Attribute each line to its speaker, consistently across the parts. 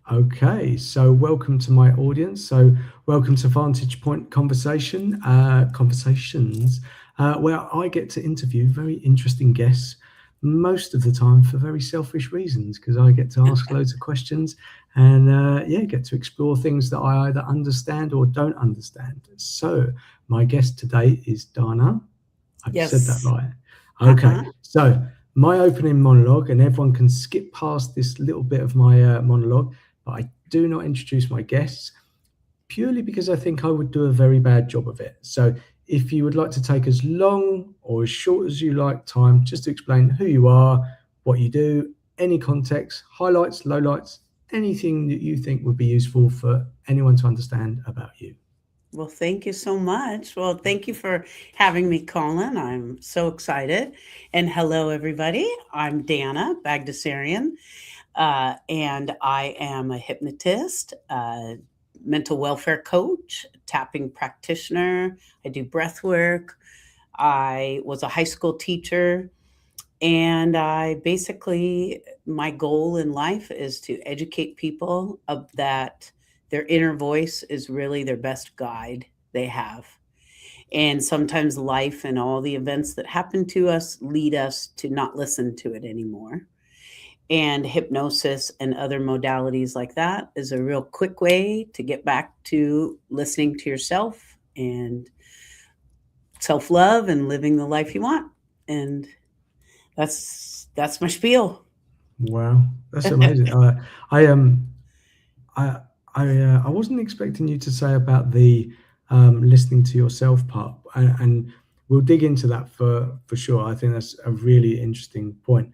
Speaker 1: Okay, so welcome to my audience. So welcome to Vantage Point Conversations, where I get to interview very interesting guests, most of the time for very selfish reasons, because I get to ask loads of questions and get to explore things that I either understand or don't understand. So my guest today is Dana. I've said that
Speaker 2: Yes.
Speaker 1: right. Okay,
Speaker 2: Uh-huh.
Speaker 1: so my opening monologue, and everyone can skip past this little bit of my monologue, but I do not introduce my guests purely because I think I would do a very bad job of it. So if you would like to take as long or as short as you like time just to explain who you are, what you do, any context, highlights, lowlights, anything that you think would be useful for anyone to understand about you.
Speaker 2: Well, thank you so much. Well, thank you for having me, Colin. I'm so excited. And hello, everybody. I'm Dana Bagdasarian, and I am a hypnotist, mental welfare coach, tapping practitioner. I do breath work. I was a high school teacher. And I basically, my goal in life is to educate people of that their inner voice is really their best guide they have. And sometimes life and all the events that happen to us lead us to not listen to it anymore. And hypnosis and other modalities like that is a real quick way to get back to listening to yourself and self love and living the life you want. And that's my spiel.
Speaker 1: Wow, that's amazing. I I I wasn't expecting you to say about the listening to yourself part, and we'll dig into that for sure. I think that's a really interesting point.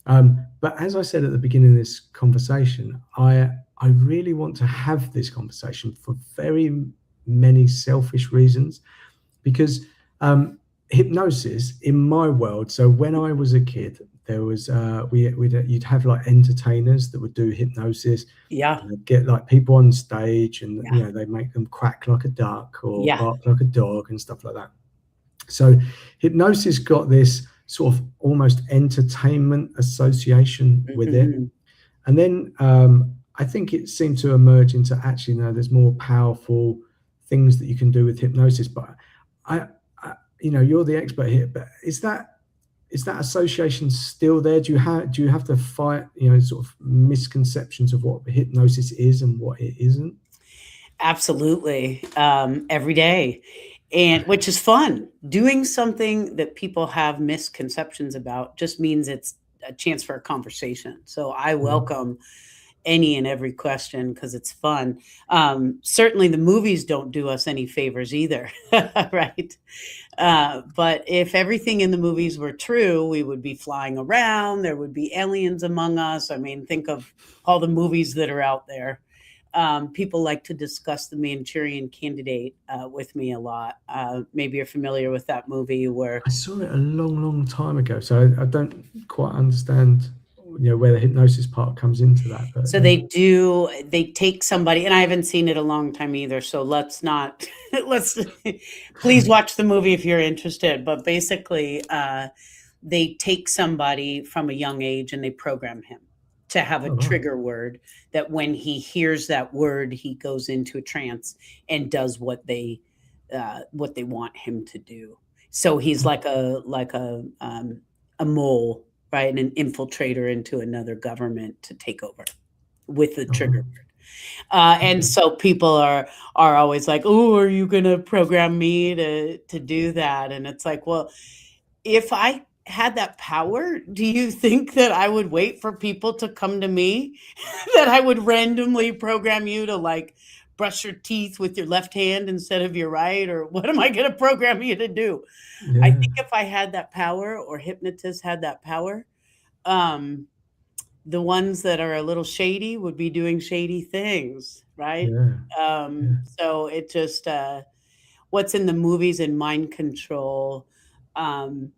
Speaker 1: But as I said at the beginning of this conversation, I really want to have this conversation for very many selfish reasons because hypnosis in my world. So when I was a kid, there was you'd have like entertainers that would do hypnosis,
Speaker 2: Yeah,
Speaker 1: and they'd get like people on stage, and
Speaker 2: yeah,
Speaker 1: they make them quack like a duck or
Speaker 2: yeah.
Speaker 1: bark like a dog and stuff like that. So hypnosis got this sort of almost entertainment association with it,
Speaker 2: Mhm.
Speaker 1: and then I think it seemed to emerge into actually no, there's more powerful things that you can do with hypnosis. But I, you're the expert here. But is that association still there? Do you have to fight sort of misconceptions of what hypnosis is and what it isn't?
Speaker 2: Absolutely. Every day. And which is fun. Doing something that people have misconceptions about just means it's a chance for a conversation. So I
Speaker 1: Yeah.
Speaker 2: welcome any and every question because it's fun. Certainly, the movies don't do us any favors either, right? But if everything in the movies were true, we would be flying around. There would be aliens among us. I mean, think of all the movies that are out there. People like to discuss the Manchurian Candidate with me a lot. Maybe you're familiar with that movie where
Speaker 1: I saw it a long, long time ago, so I don't quite understand, where the hypnosis part comes into that. But
Speaker 2: so they take somebody, and I haven't seen it a long time either, so let's not let's please watch the movie if you're interested. But basically, they take somebody from a young age and they program him to have a
Speaker 1: oh wow,
Speaker 2: trigger word that when he hears that word, he goes into a trance and does what they want him to do. So he's like a mole, right, and an infiltrator into another government to take over with the
Speaker 1: oh wow,
Speaker 2: trigger word. And
Speaker 1: okay.
Speaker 2: so people are always like, "Oh, are you going to program me to do that?" And it's like, well, if I had that power, do you think that I would wait for people to come to me? That I would randomly program you to like brush your teeth with your left hand instead of your right? Or what am I going to program you to do? I
Speaker 1: Yeah,
Speaker 2: think if I had that power or hypnotists had that power, um, the ones that are a little shady would be doing shady things, right?
Speaker 1: yeah, yeah.
Speaker 2: So it just, what's in the movies and mind control. Um,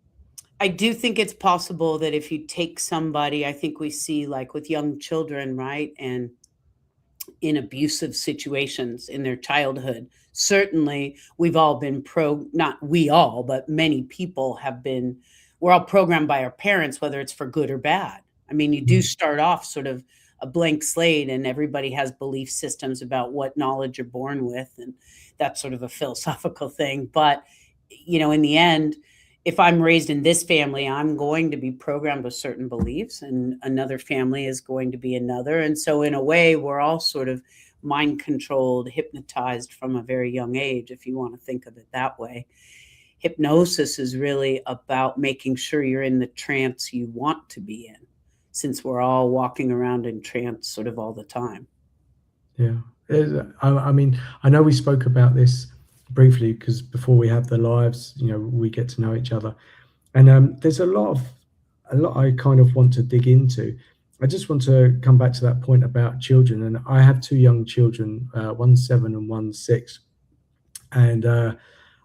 Speaker 2: I do think it's possible that if you take somebody, I think we see like with young children, right? And in abusive situations in their childhood. Certainly, we've all been not we all, but many people have been, we're all programmed by our parents, whether it's for good or bad. I mean, you do
Speaker 1: Mm,
Speaker 2: start off sort of a blank slate and everybody has belief systems about what knowledge you're born with, and that's sort of a philosophical thing. But in the end, if I'm raised in this family, I'm going to be programmed with certain beliefs, and another family is going to be another. And so, in a way, we're all sort of mind controlled, hypnotized from a very young age, if you want to think of it that way. Hypnosis is really about making sure you're in the trance you want to be in, since we're all walking around in trance sort of all the time.
Speaker 1: Yeah. I mean, I know we spoke about this briefly because before we have the lives, we get to know each other. And there's a lot I kind of want to dig into. I just want to come back to that point about children. And I have two young children, one's 7 and one's 6. And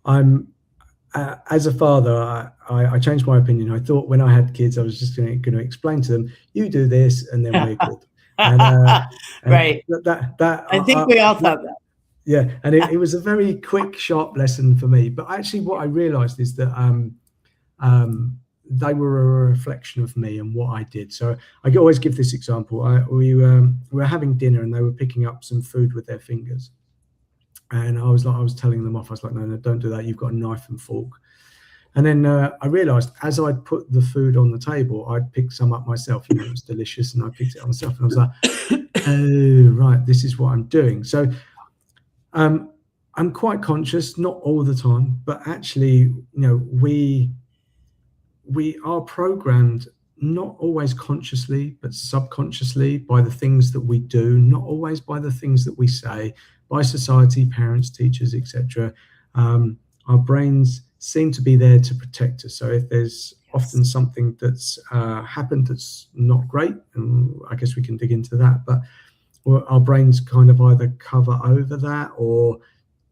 Speaker 1: I'm as a father, I changed my opinion. I thought when I had kids, I was just going to explain to them, you do this, and then we're good. And
Speaker 2: Right.
Speaker 1: that
Speaker 2: I think we all thought that.
Speaker 1: yeah, and it was a very quick, sharp lesson for me. But actually, what I realised is that they were a reflection of me and what I did. So I always give this example. We were having dinner, and they were picking up some food with their fingers. And I was telling them off. I was like, no, don't do that. You've got a knife and fork. And then I realized as I'd put the food on the table, I'd picked some up myself. It was delicious, and I picked it up myself. And I was like, oh, right, this is what I'm doing. So I'm quite conscious, not all the time, but actually, we are programmed not always consciously, but subconsciously by the things that we do, not always by the things that we say, by society, parents, teachers, etc. Our brains seem to be there to protect us. So if there's often something that's happened that's not great, and I guess we can dig into that, but our brains kind of either cover over that or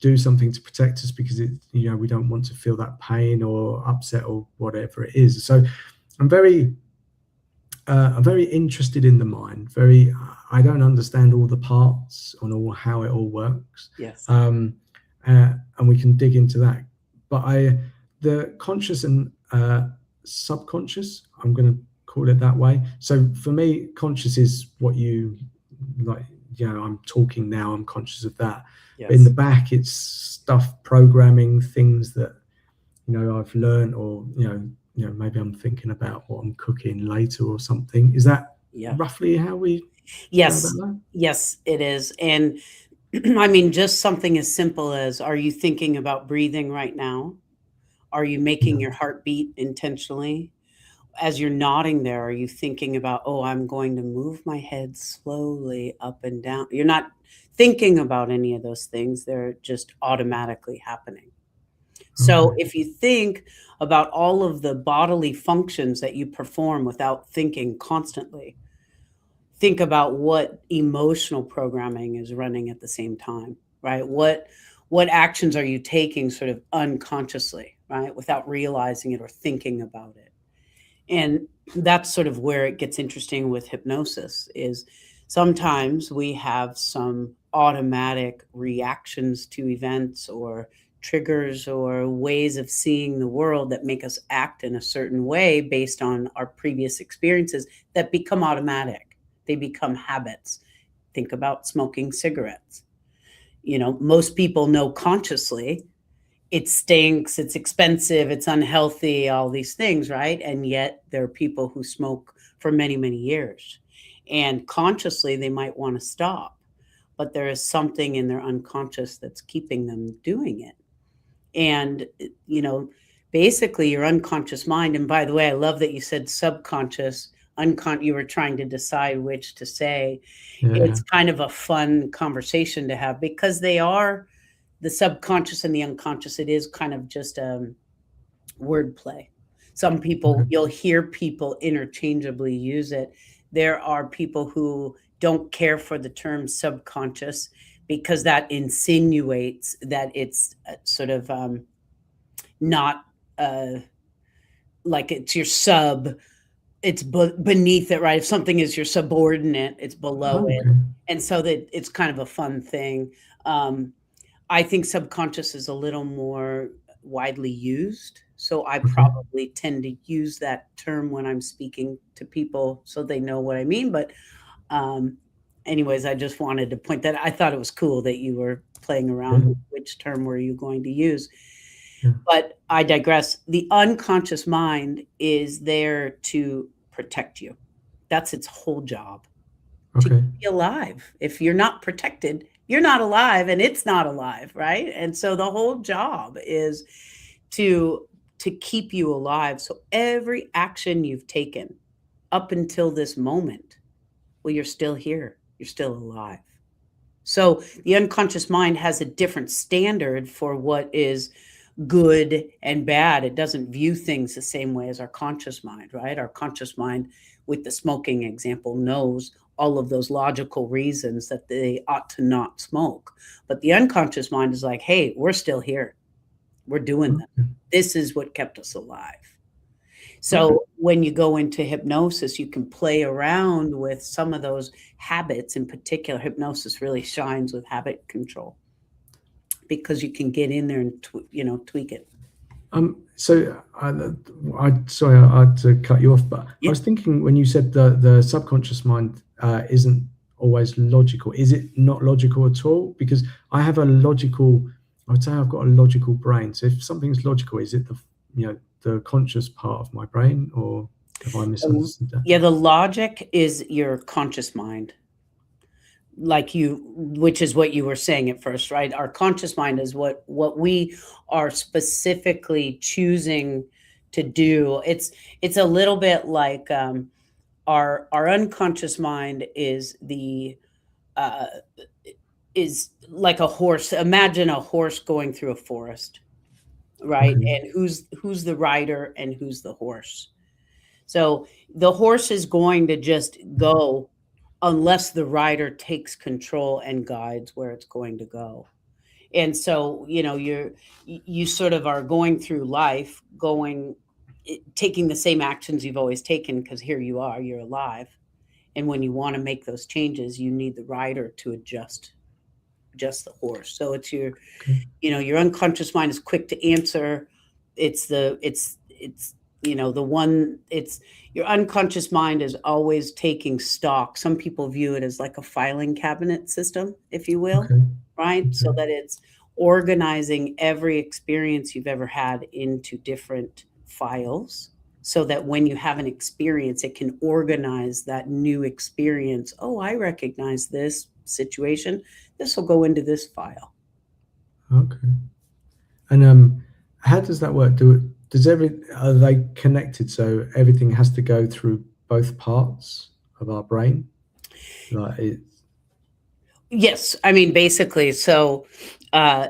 Speaker 1: do something to protect us because we don't want to feel that pain or upset or whatever it is. So I'm very interested in the mind. I don't understand all the parts on how it all works.
Speaker 2: Yes.
Speaker 1: And we can dig into that. But the conscious and subconscious, I'm going to call it that way. So for me, conscious is what you like. I'm talking now. I'm conscious of that.
Speaker 2: Yes.
Speaker 1: But in the back, it's stuff, programming, things that I've learned, or maybe I'm thinking about what I'm cooking later or something. Is that roughly how we?
Speaker 2: Yes. Yes, it is. And I mean, just something as simple as, are you thinking about breathing right now? Are you making your heart beat intentionally? As you're nodding there, are you thinking about, oh, I'm going to move my head slowly up and down? You're not thinking about any of those things. They're just automatically happening. So if you think about all of the bodily functions that you perform without thinking constantly, think about what emotional programming is running at the same time, right? What actions are you taking sort of unconsciously, right? Without realizing it or thinking about it. And that's sort of where it gets interesting with hypnosis is sometimes we have some automatic reactions to events or triggers or ways of seeing the world that make us act in a certain way based on our previous experiences that become automatic. They become habits. Think about smoking cigarettes. Most people know consciously it stinks, it's expensive, it's unhealthy, all these things, right? And yet there are people who smoke for many, many years. And consciously they might want to stop, but there is something in their unconscious that's keeping them doing it. And, basically your unconscious mind, and by the way, I love that you said subconscious, you were trying to decide which to say. It's kind of a fun conversation to have because they are the subconscious and the unconscious. It is kind of just a wordplay. Some people, you'll hear people interchangeably use it. There are people who don't care for the term subconscious because that insinuates that it's sort of not like it's your sub, it's beneath it, right? If something is your subordinate, it's below it. And so that it's kind of a fun thing. I think subconscious is a little more widely used. So I probably tend to use that term when I'm speaking to people so they know what I mean. But Um, anyways, I just wanted to point that I thought it was cool that you were playing
Speaker 1: Yeah.
Speaker 2: around with which term were you going to use.
Speaker 1: Yeah.
Speaker 2: But I digress. The unconscious mind is there to protect you. That's its whole job, to keep
Speaker 1: Okay.
Speaker 2: you alive. If you're not protected, you're not alive and it's not alive, right? And so the whole job is to to keep you alive. So every action you've taken up until this moment, well, you're still here. You're still alive. So the unconscious mind has a different standard for what is good and bad. It doesn't view things the same way as our conscious mind, right? Our conscious mind, with the smoking example, knows all of those logical reasons that they ought to not smoke. But the unconscious mind is like, hey, we're still here. We're doing this.
Speaker 1: Okay.
Speaker 2: This is what kept us alive.
Speaker 1: Okay.
Speaker 2: So when you go into hypnosis, you can play around with some of those habits. In particular, hypnosis really shines with habit control because you can get in there and tweak it.
Speaker 1: So sorry, I had to cut you off, but I
Speaker 2: Yeah.
Speaker 1: was thinking when you said the subconscious mind isn't always logical. Is it not logical at all? Because I have a logical, I would say I've got a logical brain. So if something's logical, is it the conscious part of my brain, or have I misunderstood that?
Speaker 2: Yeah, the logic is your conscious mind, which is what you were saying at first, right? Our conscious mind is what we are specifically choosing to do. It's a little bit like our unconscious mind uh, is like a horse. Imagine a horse going through a forest, right?
Speaker 1: Okay.
Speaker 2: And who's the rider and who's the horse? So the horse is going to just go unless the rider takes control and guides where it's going to go. And so, you sort of are going through life, taking the same actions you've always taken because here you are, you're alive. And when you want to make those changes, you need the rider to adjust the horse. So it's
Speaker 1: Okay.
Speaker 2: your unconscious mind is quick to answer. It's the one it's your unconscious mind is always taking stock. Some people view it as like a filing cabinet system, if you will,
Speaker 1: Okay.
Speaker 2: right? So
Speaker 1: Okay.
Speaker 2: that it's organizing every experience you've ever had into different files, so that when you have an experience, it can organize that new experience. Oh, I recognize this situation. This will go into this file.
Speaker 1: Okay. And how does that work? Are they connected? So everything has to go through both parts of our brain? Like it,
Speaker 2: Yes, I mean, basically, so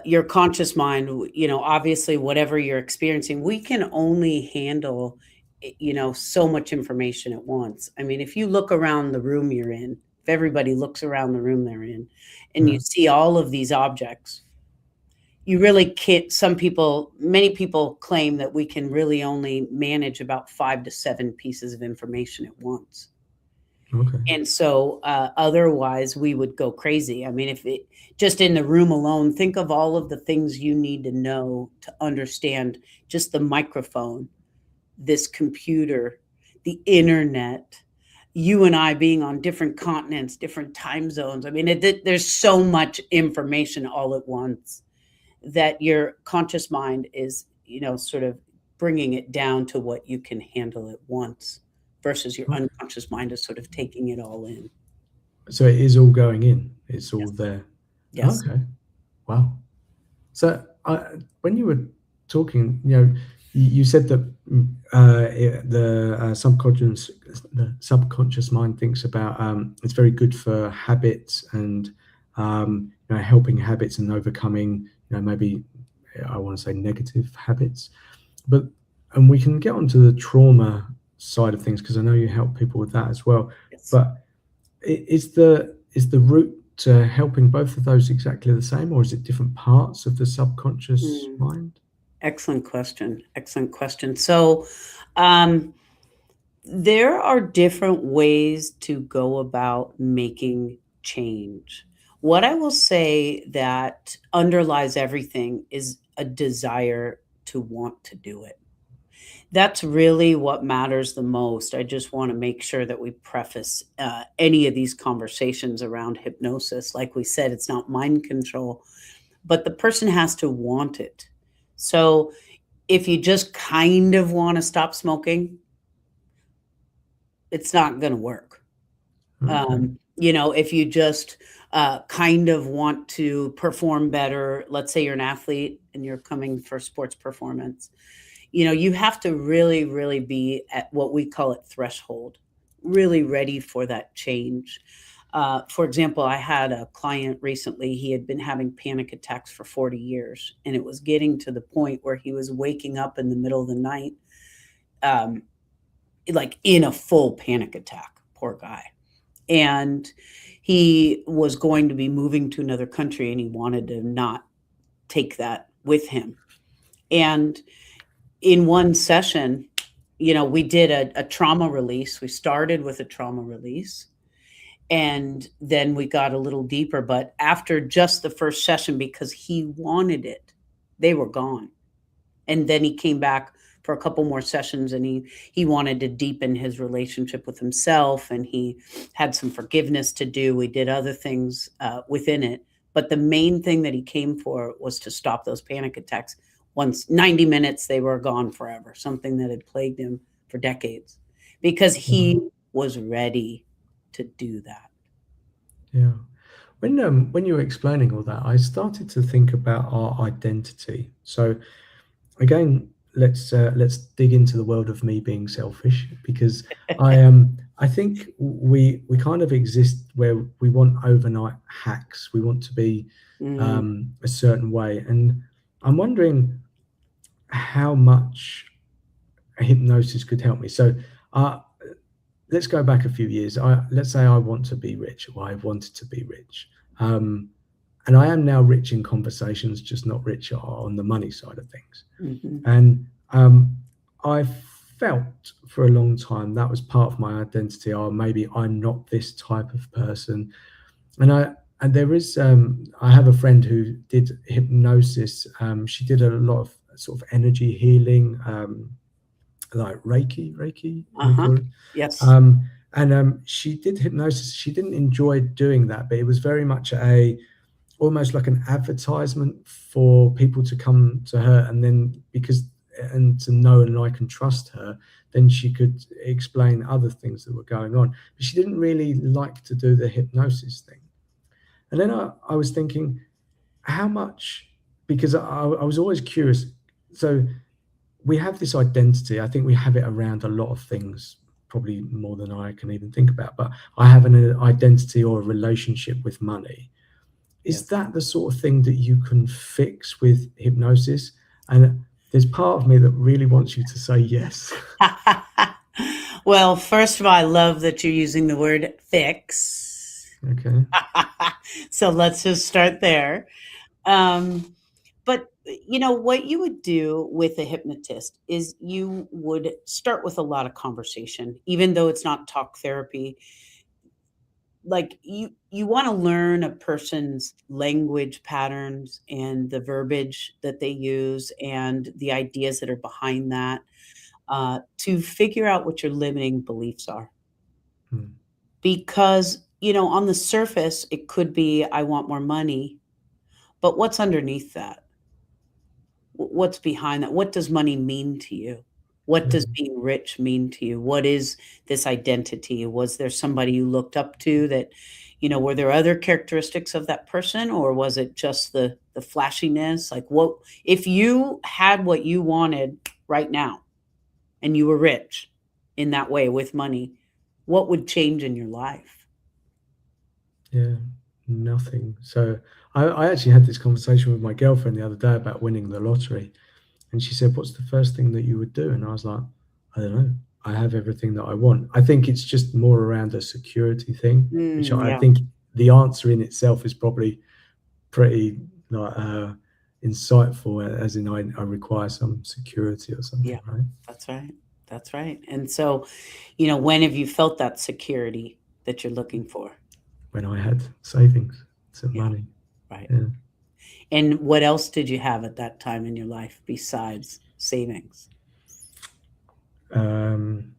Speaker 2: your conscious mind, obviously, whatever you're experiencing, we can only handle, so much information at once. I mean, if you look around the room you're in, if everybody looks around the room they're in, and
Speaker 1: yeah.
Speaker 2: you see all of these objects, you really can't. Many people claim that we can really only manage about 5 to 7 pieces of information at once.
Speaker 1: Okay.
Speaker 2: And so, otherwise, we would go crazy. I mean, if it just in the room alone, think of all of the things you need to know to understand just the microphone, this computer, the internet, you and I being on different continents, different time zones. I mean, there's so much information all at once that your conscious mind is, sort of bringing it down to what you can handle at once versus your
Speaker 1: Okay.
Speaker 2: unconscious mind is sort of taking it all in.
Speaker 1: So it is all going in. It's all
Speaker 2: Yes.
Speaker 1: there.
Speaker 2: Yes.
Speaker 1: Okay. Wow. So when you were talking, you said that the subconscious mind thinks about it's very good for habits and helping habits and overcoming maybe I want to say negative habits, but and we can get onto the trauma side of things because I know you help people with that as well.
Speaker 2: Yes.
Speaker 1: But is the route to helping both of those exactly the same, or is it different parts of the subconscious
Speaker 2: Mm,
Speaker 1: mind?
Speaker 2: excellent question. Excellent question. So, um, there are different ways to go about making change. What I will say that underlies everything is a desire to want to do it. That's really what matters the most. I just want to make sure that we preface any of these conversations around hypnosis. Like we said, it's not mind control, but the person has to want it. So if you just kind of want to stop smoking, it's not going to work.
Speaker 1: Okay.
Speaker 2: If you just kind of want to perform better, let's say you're an athlete and you're coming for sports performance, you have to really, really be at what we call it threshold, really ready for that change. For example, I had a client recently, he had been having panic attacks for 40 years, and it was getting to the point where he was waking up in the middle of the night, um, like in a full panic attack. Poor guy. And he was going to be moving to another country and he wanted to not take that with him. And in one session, we did a trauma release. We started with a trauma release and then we got a little deeper. But after just the first session, because he wanted it, they were gone. And then he came back for a couple more sessions and he wanted to deepen his relationship with himself, and he had some forgiveness to do. We did other things within it, but the main thing that he came for was to stop those panic attacks. Once 90 minutes, they were gone forever, something that had plagued him for decades, because he
Speaker 1: Mhm.
Speaker 2: was ready to do that.
Speaker 1: Yeah. When you were explaining all that, I started to think about our identity. So again, let's dig into the world of me being selfish, because I think we kind of exist where we want overnight hacks. We want to be
Speaker 2: Mm,
Speaker 1: a certain way, and I'm wondering how much hypnosis could help me. So uh, let's go back a few years. Let's say I want to be rich, or I wanted to be rich. Um, and I am now rich in conversations, just not rich on the money side of things.
Speaker 2: mhm,
Speaker 1: And I felt for a long time that was part of my identity. Or maybe I'm not this type of person. And there is I have a friend who did hypnosis. She did a lot of sort of energy healing, like Reiki, we
Speaker 2: uh-huh.
Speaker 1: call it.
Speaker 2: Yes.
Speaker 1: And she did hypnosis. She didn't enjoy doing that, but it was very much a almost like an advertisement for people to come to her, and then and to know and like and trust her, then she could explain other things that were going on. But she didn't really like to do the hypnosis thing. And then I was thinking, how much, because I was always curious. So we have this identity. I think we have it around a lot of things, probably more than I can even think about. But I have an identity or a relationship with money. Is
Speaker 2: Yes.
Speaker 1: that the sort of thing that you can fix with hypnosis? And there's part of me that really wants you to say yes.
Speaker 2: Well, first of all, I love that you're using the word fix.
Speaker 1: Okay.
Speaker 2: So let's just start there. Um, but what you would do with a hypnotist is you would start with a lot of conversation, even though it's not talk therapy. Like you want to learn a person's language patterns and the verbiage that they use and the ideas that are behind that, to figure out what your limiting beliefs are.
Speaker 1: Mm,
Speaker 2: Because, on the surface, it could be, I want more money, but what's underneath that? What's behind that? What does money mean to you? What does
Speaker 1: mm,
Speaker 2: being rich mean to you? What is this identity? Was there somebody you looked up to that, were there other characteristics of that person, or was it just the flashiness? Like, what if you had what you wanted right now and you were rich in that way with money, what would change in your life?
Speaker 1: yeah, nothing. So I actually had this conversation with my girlfriend the other day about winning the lottery. And she said, "What's the first thing that you would do?" And I was like, "I don't know. I have everything that I want." I think it's just more around a security thing, which I
Speaker 2: Yeah,
Speaker 1: think the answer in itself is probably pretty like insightful, as in I require some security or
Speaker 2: yeah,
Speaker 1: something, right?
Speaker 2: that's right. That's right. And so, when have you felt that security that you're looking for?
Speaker 1: When I had savings, some
Speaker 2: Yeah,
Speaker 1: money.
Speaker 2: right.
Speaker 1: Yeah.
Speaker 2: And what else did you have at that time in your life besides savings?
Speaker 1: um,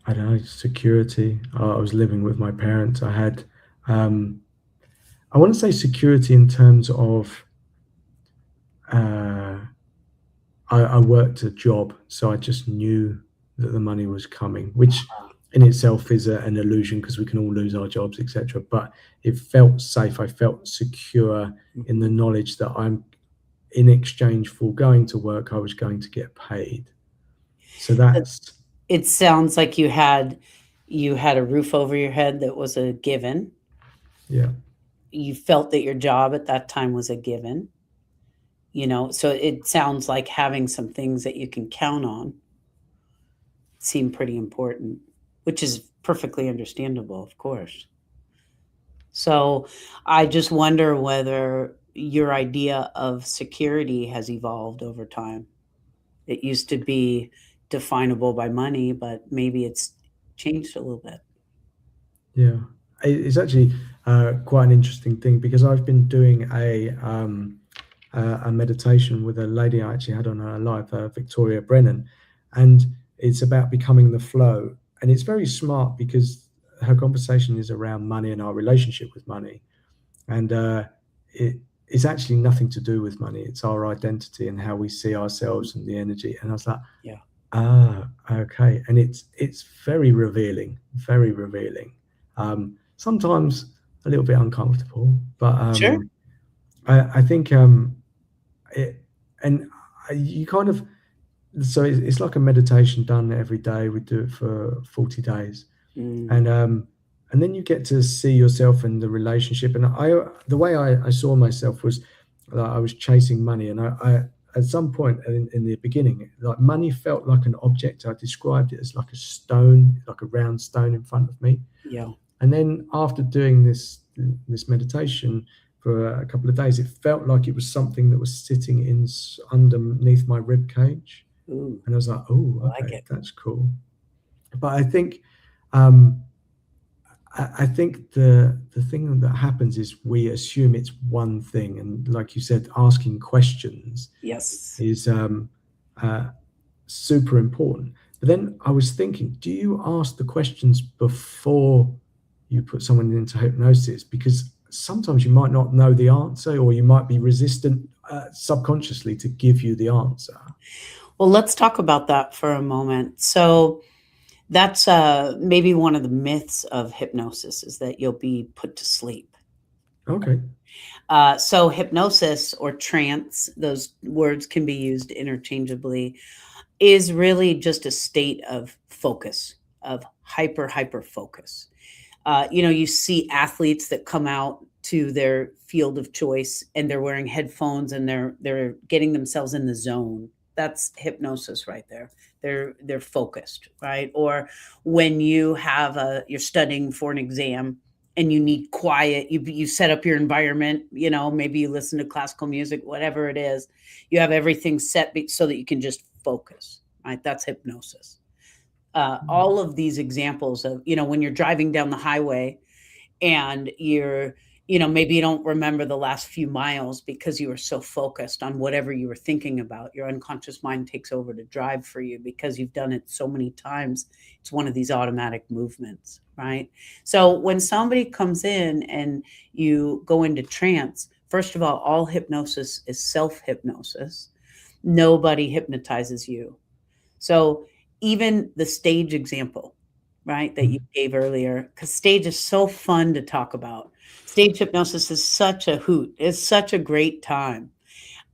Speaker 1: I don't know, security. I was living with my parents. I had, um, I want to say security in terms of uh, I worked a job, so I just knew that the money was coming, which in itself is an illusion because we can all lose our jobs, etc. But it felt safe. I felt secure in the
Speaker 2: Mhm.
Speaker 1: knowledge that I'm in exchange for going to work, I was going to get paid. So
Speaker 2: It
Speaker 1: that's
Speaker 2: it sounds like you had a roof over your head that was a given.
Speaker 1: yeah,
Speaker 2: You felt that your job at that time was a given, so it sounds like having some things that you can count on seem pretty important, which is perfectly understandable, of course. So I just wonder whether your idea of security has evolved over time. It used to be definable by money, but maybe it's changed a little bit.
Speaker 1: yeah. It's actually quite an interesting thing because I've been doing a meditation with a lady I actually had on a live, Victoria Brennan, and it's about becoming the flow. And it's very smart because her conversation is around money and our relationship with money, and it's actually nothing to do with money. It's our identity and how we see
Speaker 2: Mm,
Speaker 1: ourselves and the energy. And I was like,
Speaker 2: yeah.
Speaker 1: ah, okay. And it's very revealing, very revealing. Sometimes a little bit uncomfortable, but
Speaker 2: Sure.
Speaker 1: I think it, and you kind of so it's like a meditation done every day. We do it for 40 days,
Speaker 2: Mm,
Speaker 1: and then you get to see yourself in the relationship. And the way I saw myself was that I was chasing money, and I at some point in the beginning, like money felt like an object. I described it as like a stone, like a round stone in front of me.
Speaker 2: yeah.
Speaker 1: And then after doing this meditation for a couple of days, it felt like it was something that was sitting in underneath my rib cage,
Speaker 2: Ooh,
Speaker 1: and I was like, oh,
Speaker 2: I like
Speaker 1: okay,
Speaker 2: it.
Speaker 1: that's cool. But I think um, I think the thing that happens is we assume it's one thing, and like you said, asking questions
Speaker 2: Yes.
Speaker 1: is uh, super important. But then I was thinking, do you ask the questions before you put someone into hypnosis? Because sometimes you might not know the answer, or you might be resistant subconsciously to give you the answer.
Speaker 2: Well, let's talk about that for a moment. So that's maybe one of the myths of hypnosis is that you'll be put to sleep.
Speaker 1: Okay.
Speaker 2: So hypnosis or trance, those words can be used interchangeably, is really just a state of focus, of hyper focus. You see athletes that come out to their field of choice and they're wearing headphones and they're getting themselves in the zone. That's hypnosis right there. They're focused, right? Or when you're studying for an exam and you need quiet, you set up your environment, maybe you listen to classical music, whatever it is. You have everything set so that you can just focus, right? That's hypnosis. All of these examples of when you're driving down the highway and maybe you don't remember the last few miles because you were so focused on whatever you were thinking about. Your unconscious mind takes over to drive for you because you've done it so many times. It's one of these automatic movements, right? So when somebody comes in and you go into trance, first of all hypnosis is self hypnosis. Nobody hypnotizes you. So even the stage example, right, that you
Speaker 1: Mhm.
Speaker 2: gave earlier, because stage is so fun to talk about. Stage hypnosis is such a hoot. It's such a great time.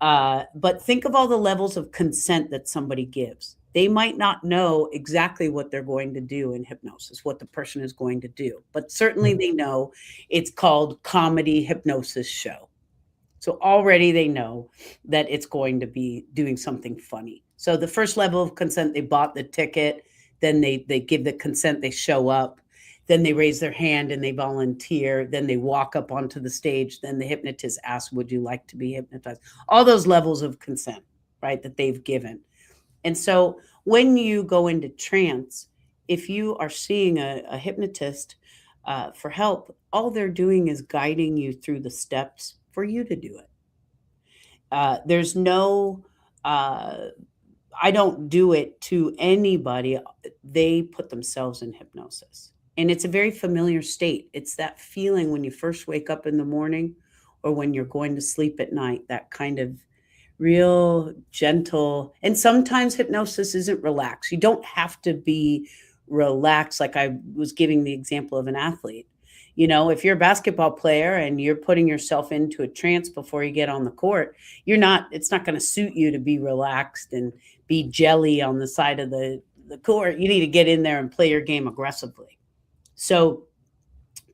Speaker 2: But think of all the levels of consent that somebody gives. They might not know exactly what they're going to do in hypnosis, what the person is going to do, but
Speaker 1: Yeah.
Speaker 2: certainly they know it's called comedy hypnosis show. So already they know that it's going to be doing something funny. So the first level of consent, they bought the ticket, then they give the consent, they show up, then they raise their hand and they volunteer, then they walk up onto the stage, then the hypnotist asks, "Would you like to be hypnotized?" All those levels of consent, right, that they've given. And so when you go into trance, if you are seeing a hypnotist for help, all they're doing is guiding you through the steps for you to do it. There's no uh, I don't do it to anybody. They put themselves in hypnosis. And it's a very familiar state. It's that feeling when you first wake up in the morning or when you're going to sleep at night, that kind of real gentle. And sometimes hypnosis isn't relaxed. You don't have to be relaxed. Like I was giving the example of an athlete. You know, if you're a basketball player and you're putting yourself into a trance before you get on the court, it's not going to suit you to be relaxed and be jelly on the side of the court. You need to get in there and play your game aggressively. So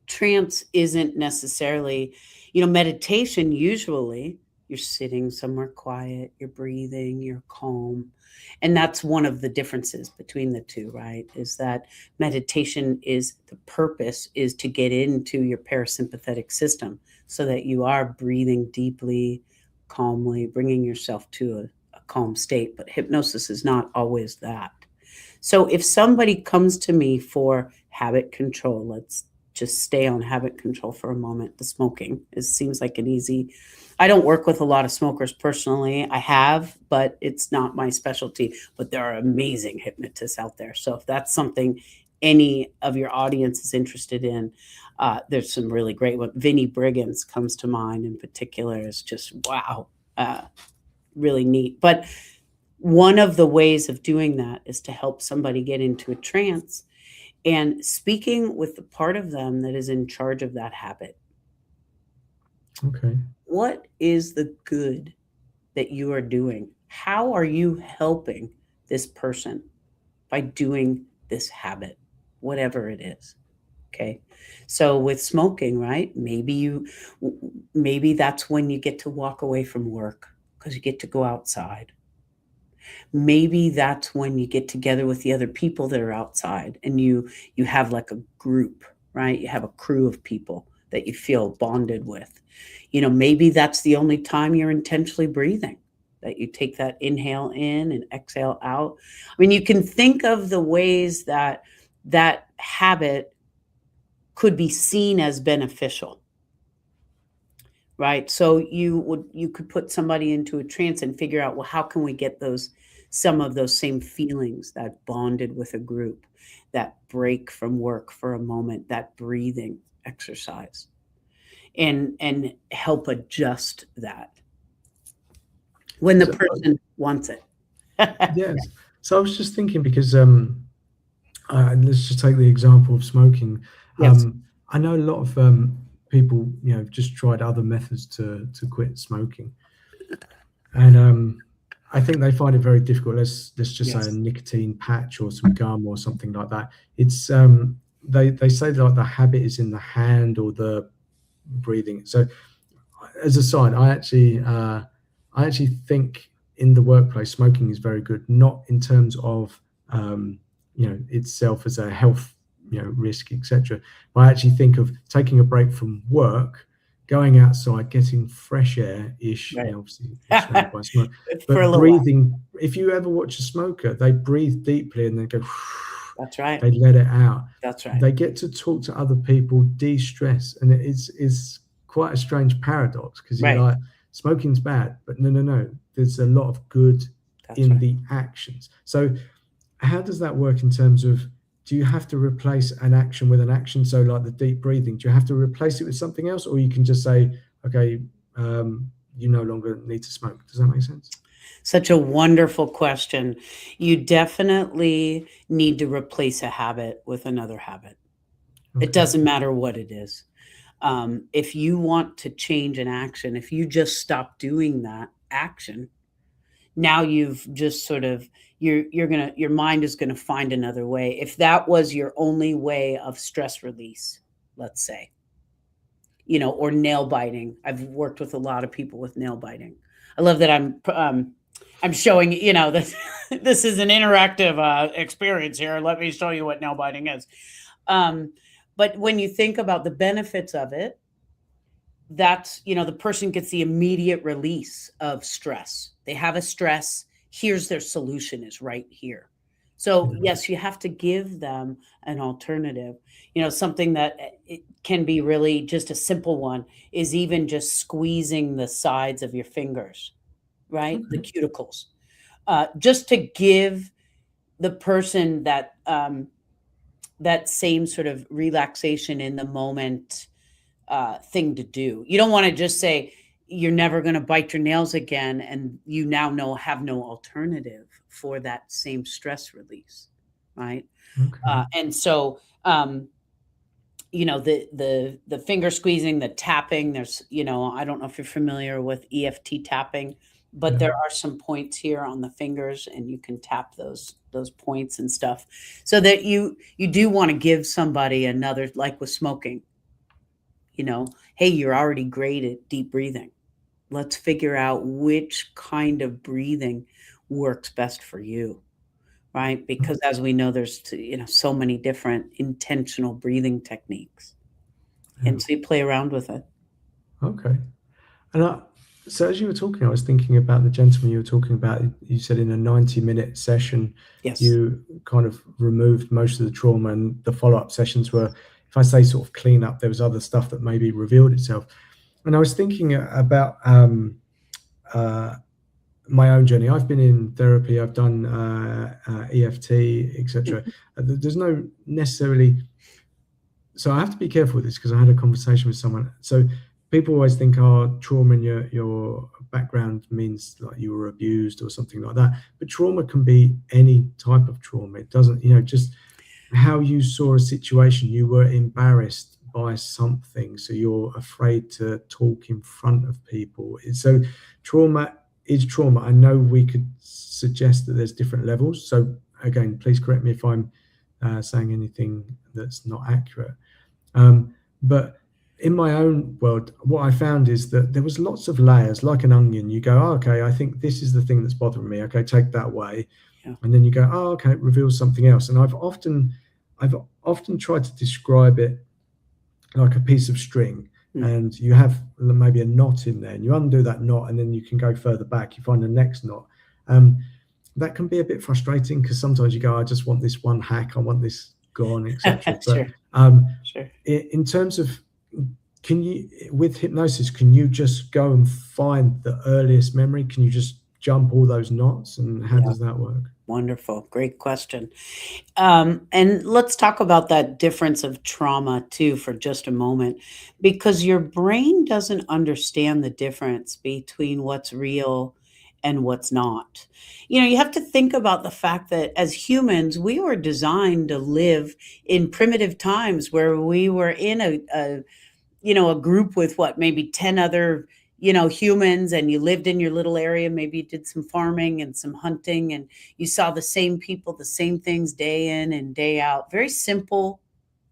Speaker 2: trance isn't necessarily, meditation usually you're sitting somewhere quiet, you're breathing, you're calm. And that's one of the differences between the two, right? Is that meditation is the purpose is to get into your parasympathetic system so that you are breathing deeply, calmly, bringing yourself to a calm state. But hypnosis is not always that. So if somebody comes to me for habit control, let's just stay on habit control for a moment. The smoking seems like an easy. I don't work with a lot of smokers personally. I have, but it's not my specialty. But there are amazing hypnotists out there. So if that's something any of your audience is interested in, there's some really great ones. Vinnie Briggins comes to mind in particular. Is just wow, really neat. But one of the ways of doing that is to help somebody get into a trance and speaking with the part of them that is in charge of that habit.
Speaker 1: Okay.
Speaker 2: What is the good that you are doing? How are you helping this person by doing this habit, whatever it is? Okay. So with smoking, right? Maybe that's when you get to walk away from work because you get to go outside. Maybe that's when you get together with the other people that are outside and you have like a group, right? You have a crew of people that you feel bonded with. Maybe that's the only time you're intentionally breathing, that you take that inhale in and exhale out. I mean, you can think of the ways that that habit could be seen as beneficial, right? So you could put somebody into a trance and figure out, well, how can we get some of those same feelings, that bonded with a group, that break from work for a moment, that breathing exercise, and help adjust that when the
Speaker 1: So,
Speaker 2: person wants it.
Speaker 1: yes. So I was just thinking because let's just take the example of smoking.
Speaker 2: Yes,
Speaker 1: I know a lot of people, just tried other methods to quit smoking, and I think they find it very difficult. Let's just say a
Speaker 2: yes,
Speaker 1: nicotine patch or some gum or something like that. It's they say like the habit is in the hand or the breathing. So as a sign, I actually think in the workplace smoking is very good, not in terms of itself as a health risk, etc. But I actually think of taking a break from work, going outside, getting fresh air ish.
Speaker 2: right.
Speaker 1: Obviously, you're surrounded by smoke,
Speaker 2: For a
Speaker 1: but
Speaker 2: little while.
Speaker 1: breathing. If you ever watch a smoker, they breathe deeply and then go.
Speaker 2: That's right.
Speaker 1: They let it out.
Speaker 2: That's right.
Speaker 1: They get to talk to other people, de-stress, and it's quite a strange paradox because you're
Speaker 2: Right.
Speaker 1: like, smoking's bad, but no, there's a lot of good
Speaker 2: That's
Speaker 1: in
Speaker 2: right.
Speaker 1: the actions. So how does that work in terms of, do you have to replace an action with an action? So like the deep breathing, do you have to replace it with something else, or you can just say, okay, you no longer need to smoke? Does that make sense?
Speaker 2: Such a wonderful question. You definitely need to replace a habit with another habit. It
Speaker 1: Okay.
Speaker 2: doesn't matter what it is. If you want to change an action, if you just stop doing that action, now you've just sort of your mind is gonna find another way. If that was your only way of stress release, let's say, or nail biting. I've worked with a lot of people with nail biting. I love that I'm showing, this this is an interactive experience here. Let me show you what nail biting is. Um, but when you think about the benefits of it, that's, the person gets the immediate release of stress. They have a stress. Here's their solution is right here. So
Speaker 1: Yeah.
Speaker 2: yes, you have to give them an alternative. Something that it can be really just a simple one is even just squeezing the sides of your fingers, right? The
Speaker 1: Okay.
Speaker 2: cuticles. just to give the person that that same sort of relaxation in the moment thing to do. You don't want to just say you're never going to bite your nails again, and you now know have no alternative for that same stress release, right?
Speaker 1: Okay.
Speaker 2: And so, the finger squeezing, the tapping. There's, I don't know if you're familiar with EFT tapping, but
Speaker 1: Yeah.
Speaker 2: there are some points here on the fingers, and you can tap those points and stuff, so that you do want to give somebody another, like with smoking. Hey, you're already great at deep breathing. Let's figure out which kind of breathing works best for you, right? Because as we know, there's so many different intentional breathing techniques,
Speaker 1: Yeah.
Speaker 2: and so you play around with it.
Speaker 1: Okay. And so as you were talking, I was thinking about the gentleman you were talking about. You said in a 90-minute session,
Speaker 2: Yes.
Speaker 1: you kind of removed most of the trauma, and the follow-up sessions were, if I say sort of clean up, there was other stuff that maybe revealed itself. And I was thinking about uh, my own journey. I've been in therapy. I've done EFT, etc. There's no necessarily, so I have to be careful with this because I had a conversation with someone. So people always think, oh, trauma in your background means like you were abused or something like that. But trauma can be any type of trauma. It doesn't, just how you saw a situation. You were embarrassed by something, so you're afraid to talk in front of people. So trauma is trauma. I know we could suggest that there's different levels. So again, please correct me if I'm saying anything that's not accurate. But in my own world, what I found is that there was lots of layers, like an onion. You go, oh, okay, I think this is the thing that's bothering me. Okay, take that away.
Speaker 2: Yeah.
Speaker 1: And then you go, oh, okay, it reveals something else. And I've often tried to describe it like a piece of string. And you have maybe a knot in there, and you undo that knot, and then you can go further back. You find the next knot. That can be a bit frustrating because sometimes you go, I just want this one hack, I want this gone, etc.
Speaker 2: Sure.
Speaker 1: But
Speaker 2: Sure.
Speaker 1: in terms of, can you, with hypnosis, can you just go and find the earliest memory? Can you just jump all those knots, and how does that work?
Speaker 2: Wonderful. Great question. And let's talk about that difference of trauma too for just a moment, because your brain doesn't understand the difference between what's real and what's not. You have to think about the fact that as humans, we were designed to live in primitive times where we were in a group with what, maybe 10 other humans, and you lived in your little area. Maybe you did some farming and some hunting, and you saw the same people, the same things day in and day out. Very simple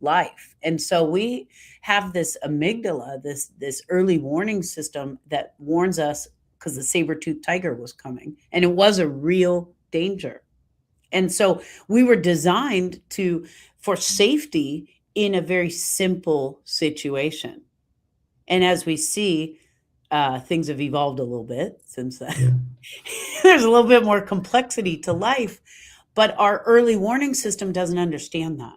Speaker 2: life. And so we have this amygdala, this early warning system that warns us because the saber-toothed tiger was coming, and it was a real danger. And so we were designed for safety in a very simple situation. And as we see, things have evolved a little bit since then.
Speaker 1: Yeah.
Speaker 2: There's a little bit more complexity to life, but our early warning system doesn't understand that.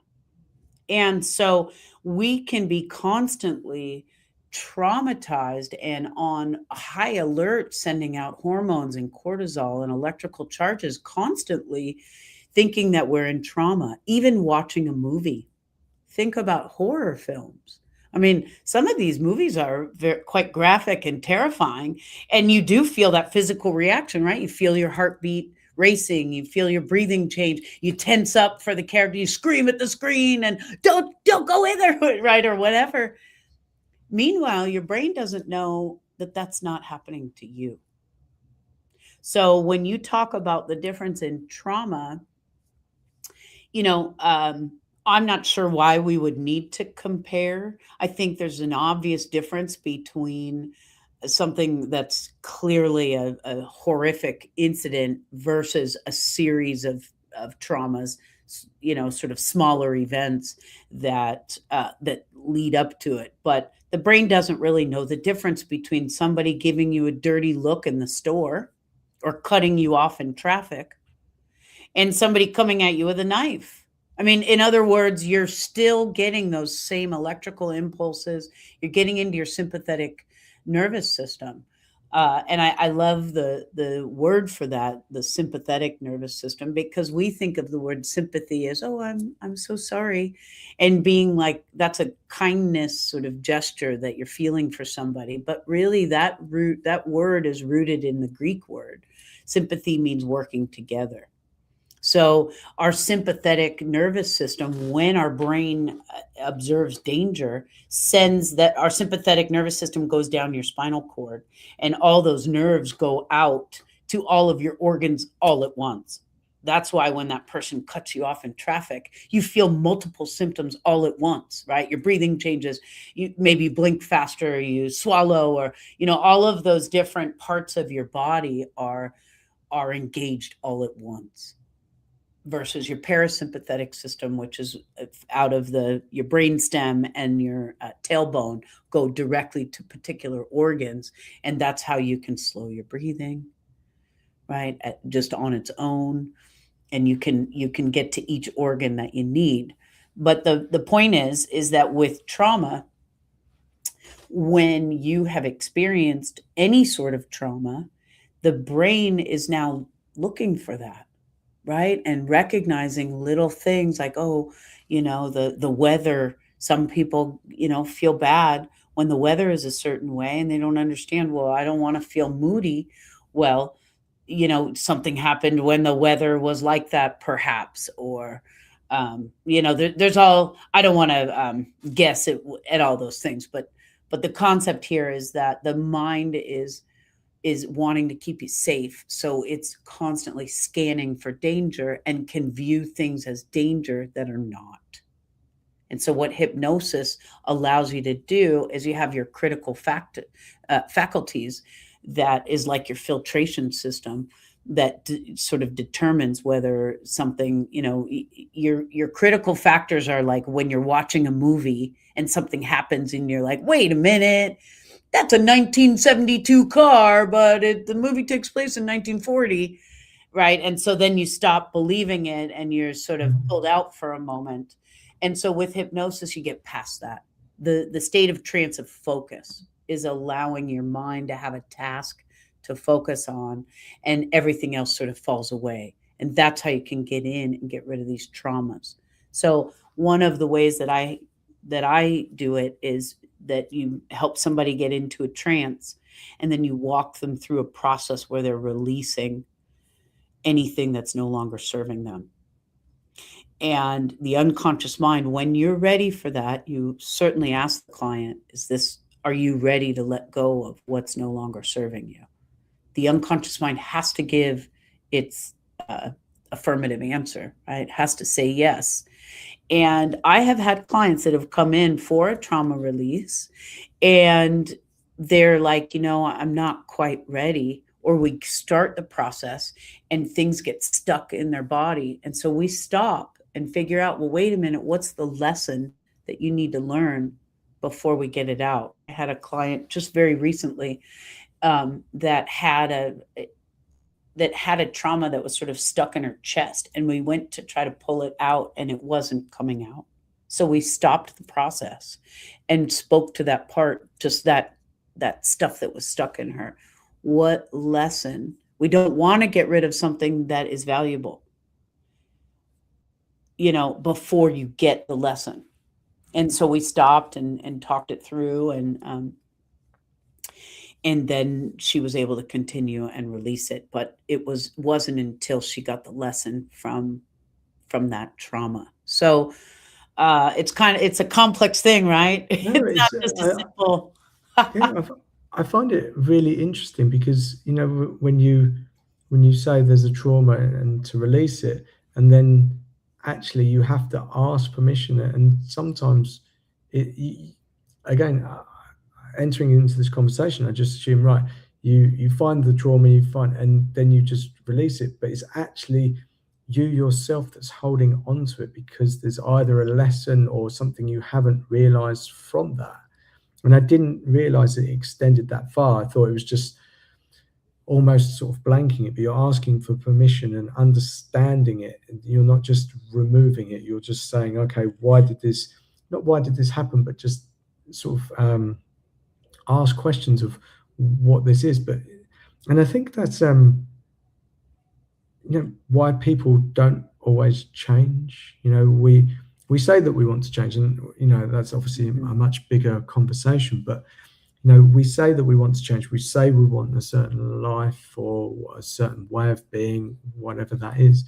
Speaker 2: And so we can be constantly traumatized and on high alert, sending out hormones and cortisol and electrical charges constantly, thinking that we're in trauma, even watching a movie. Think about horror films. I mean, some of these movies are quite graphic and terrifying, and you do feel that physical reaction, right? You feel your heartbeat racing, you feel your breathing change, you tense up for the character, you scream at the screen and don't go in there, right? Or whatever. Meanwhile, your brain doesn't know that that's not happening to you. So when you talk about the difference in trauma, I'm not sure why we would need to compare. I think there's an obvious difference between something that's clearly a horrific incident versus a series of traumas, sort of smaller events that lead up to it. But the brain doesn't really know the difference between somebody giving you a dirty look in the store or cutting you off in traffic and somebody coming at you with a knife. I mean, in other words, you're still getting those same electrical impulses. You're getting into your sympathetic nervous system. And I love the word for that, the sympathetic nervous system, because we think of the word sympathy as, oh, I'm so sorry, and being like that's a kindness sort of gesture that you're feeling for somebody. But really, that word is rooted in the Greek word. Sympathy means working together. So, our sympathetic nervous system, when our brain observes danger, sends that our sympathetic nervous system goes down your spinal cord, and all those nerves go out to all of your organs all at once. That's why when that person cuts you off in traffic, you feel multiple symptoms all at once, right? Your breathing changes, you maybe blink faster, you swallow, or all of those different parts of your body are engaged all at once, versus your parasympathetic system, which is out of your brain stem and your tailbone, go directly to particular organs, and that's how you can slow your breathing, right? Just on its own, and you can get to each organ that you need. But the point is that with trauma, when you have experienced any sort of trauma, the brain is now looking for that, right? And recognizing little things like, oh, the weather. Some people, feel bad when the weather is a certain way, and they don't understand, well, I don't want to feel moody. Well, something happened when the weather was like that, perhaps. Or there's all, I don't want to guess at all those things, but the concept here is that the mind is wanting to keep you safe. So it's constantly scanning for danger and can view things as danger that are not. And so what hypnosis allows you to do is you have your critical faculties, that is like your filtration system, that sort of determines whether something, your critical factors are like when you're watching a movie and something happens and you're like, wait a minute, that's a 1972 car, but the movie takes place in 1940, right? And so then you stop believing it and you're sort of pulled out for a moment. And so with hypnosis, you get past that. The state of trance of focus is allowing your mind to have a task to focus on, and everything else sort of falls away. And that's how you can get in and get rid of these traumas. So one of the ways that I do it is that you help somebody get into a trance, and then you walk them through a process where they're releasing anything that's no longer serving them. And the unconscious mind, when you're ready for that, you certainly ask the client, are you ready to let go of what's no longer serving you? The unconscious mind has to give its affirmative answer, right? It has to say yes. And I have had clients that have come in for a trauma release, and they're like, I'm not quite ready. Or we start the process and things get stuck in their body. And so we stop and figure out, well, wait a minute, what's the lesson that you need to learn before we get it out? I had a client just very recently that had a trauma that was sort of stuck in her chest, and we went to try to pull it out and it wasn't coming out. So we stopped the process and spoke to that part, just that stuff that was stuck in her. What lesson? We don't want to get rid of something that is valuable, before you get the lesson. And so we stopped and talked it through, and then she was able to continue and release it. But it wasn't until she got the lesson from that trauma. So it's a complex thing, right?
Speaker 1: No,
Speaker 2: It's not just a simple.
Speaker 1: yeah, I find it really interesting because when you say there's a trauma and to release it, and then actually you have to ask permission, and sometimes again, entering into this conversation, I just assume, right, you find the trauma, and then you just release it, but it's actually you yourself that's holding onto it because there's either a lesson or something you haven't realized from that. And I didn't realize it extended that far. I thought it was just almost sort of blanking it, but you're asking for permission and understanding it. You're not just removing it. You're just saying, okay, not why did this happen, but just sort of ask questions of what this is. But and I think that's why people don't always change. We say that we want to change, and that's obviously a
Speaker 2: Mhm.
Speaker 1: much bigger conversation. But we say that we want to change. We say we want a certain life or a certain way of being, whatever that is,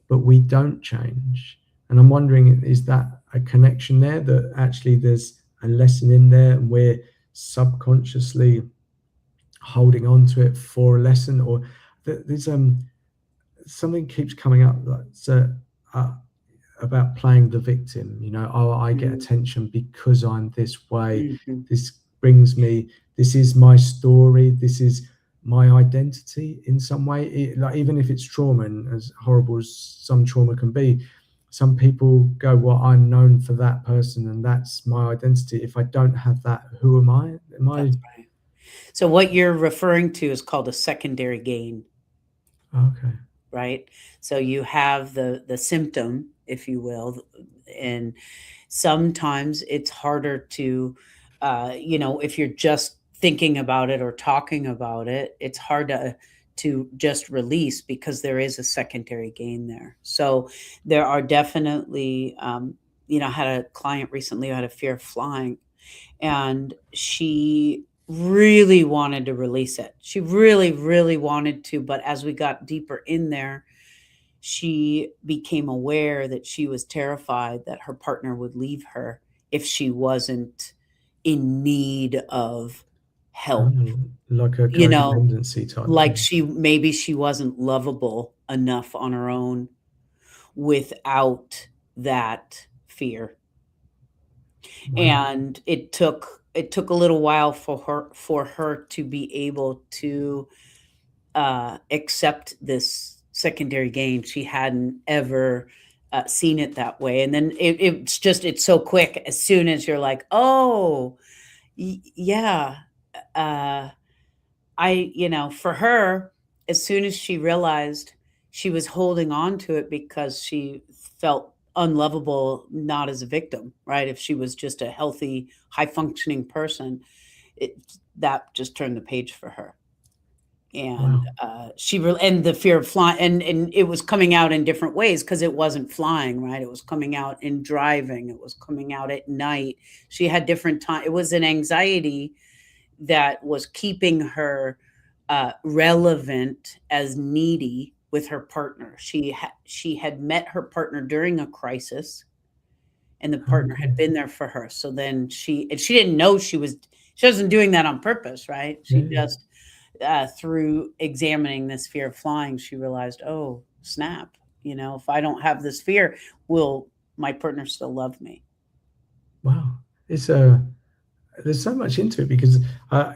Speaker 1: but we don't change. And I'm wondering, is that a connection there, that actually there's a lesson in there and we're subconsciously holding on to it for a lesson? Or there's something keeps coming up, like, so uh, about playing the victim. Oh, I get
Speaker 2: Mhm.
Speaker 1: attention because I'm this way.
Speaker 2: Mhm.
Speaker 1: This brings me, this is my story, this is my identity in some way. Like, even if it's trauma, and as horrible as some trauma can be, some people go, well, I'm known for that person and that's my identity. If I don't have that, who am I? Am I
Speaker 2: That's right. So what you're referring to is called a secondary gain,
Speaker 1: okay?
Speaker 2: right? So you have the symptom, if you will, and sometimes it's harder to, if you're just thinking about it or talking about it, it's hard to just release because there is a secondary gain there. So there are definitely, I had a client recently who had a fear of flying, and she really wanted to release it. She really, really wanted to, but as we got deeper in there, she became aware that she was terrified that her partner would leave her if she wasn't in need of help.
Speaker 1: Oh, like a
Speaker 2: You know,
Speaker 1: codependency type
Speaker 2: like
Speaker 1: thing.
Speaker 2: she wasn't lovable enough on her own without that fear.
Speaker 1: Wow.
Speaker 2: And it took a little while for her to be able to accept this secondary gain. She hadn't ever seen it that way, and then it's so quick. As soon as you're like, oh, yeah, uh, for her, as soon as she realized she was holding on to it because she felt unlovable, not as a victim, right? If she was just a healthy, high functioning person, it that just turned the page for her. And
Speaker 1: Wow.
Speaker 2: and the fear of flying, and it was coming out in different ways because it wasn't flying, right? It was coming out in driving, it was coming out at night. She had different time. It was an anxiety that was keeping her relevant as needy with her partner. She had met her partner during a crisis, and the partner had
Speaker 1: Okay.
Speaker 2: been there for her. So then she didn't know she wasn't doing that on purpose, right? She
Speaker 1: Yeah.
Speaker 2: just through examining this fear of flying, she realized, oh snap, if I don't have this fear, will my partner still love me?
Speaker 1: Wow. It's there's so much into it, because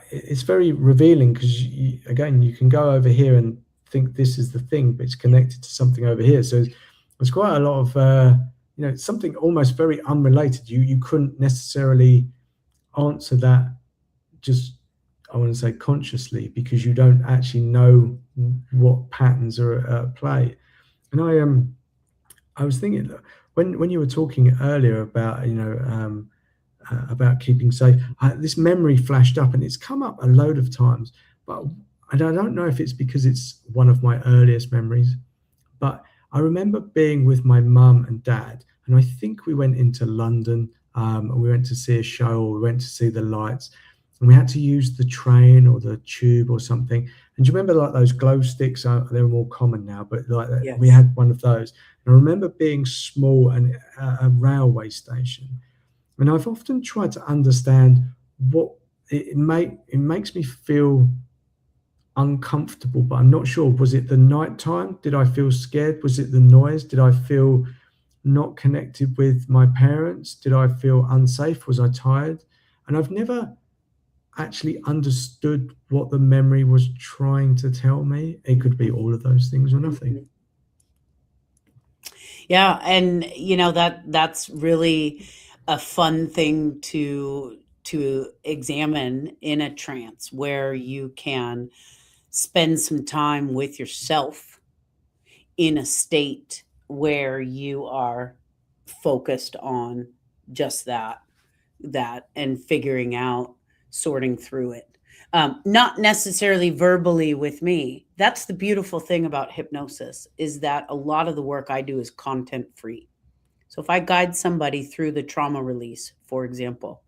Speaker 1: it's very revealing, because again, you can go over here and think this is the thing, but it's connected to something over here. So there's quite a lot of something almost very unrelated. You couldn't necessarily answer that, just, I want to say, consciously, because you don't actually know what patterns are at play. And I was thinking that when you were talking earlier about about keeping safe, this memory flashed up, and it's come up a load of times, but I don't know if it's because it's one of my earliest memories. But I remember being with my mum and dad, and I think we went into London, and we went to see a show, or we went to see the lights, and we had to use the train or the tube or something. And do you remember, like, those glow sticks? They're more common now, but like we
Speaker 2: Yes.
Speaker 1: had one of those. And I remember being small and at a railway station, and I've often tried to understand what it makes me feel uncomfortable, but I'm not sure. Was it the night time? Did I feel scared? Was it the noise? Did I feel not connected with my parents? Did I feel unsafe? Was I tired? And I've never actually understood what the memory was trying to tell me. It could be all of those things or nothing.
Speaker 2: Mhm. Yeah, and that's really a fun thing to examine in a trance, where you can spend some time with yourself in a state where you are focused on just that and figuring out, sorting through it. Not necessarily verbally with me. That's the beautiful thing about hypnosis, is that a lot of the work I do is content free. So if I guide somebody through the trauma release, for example,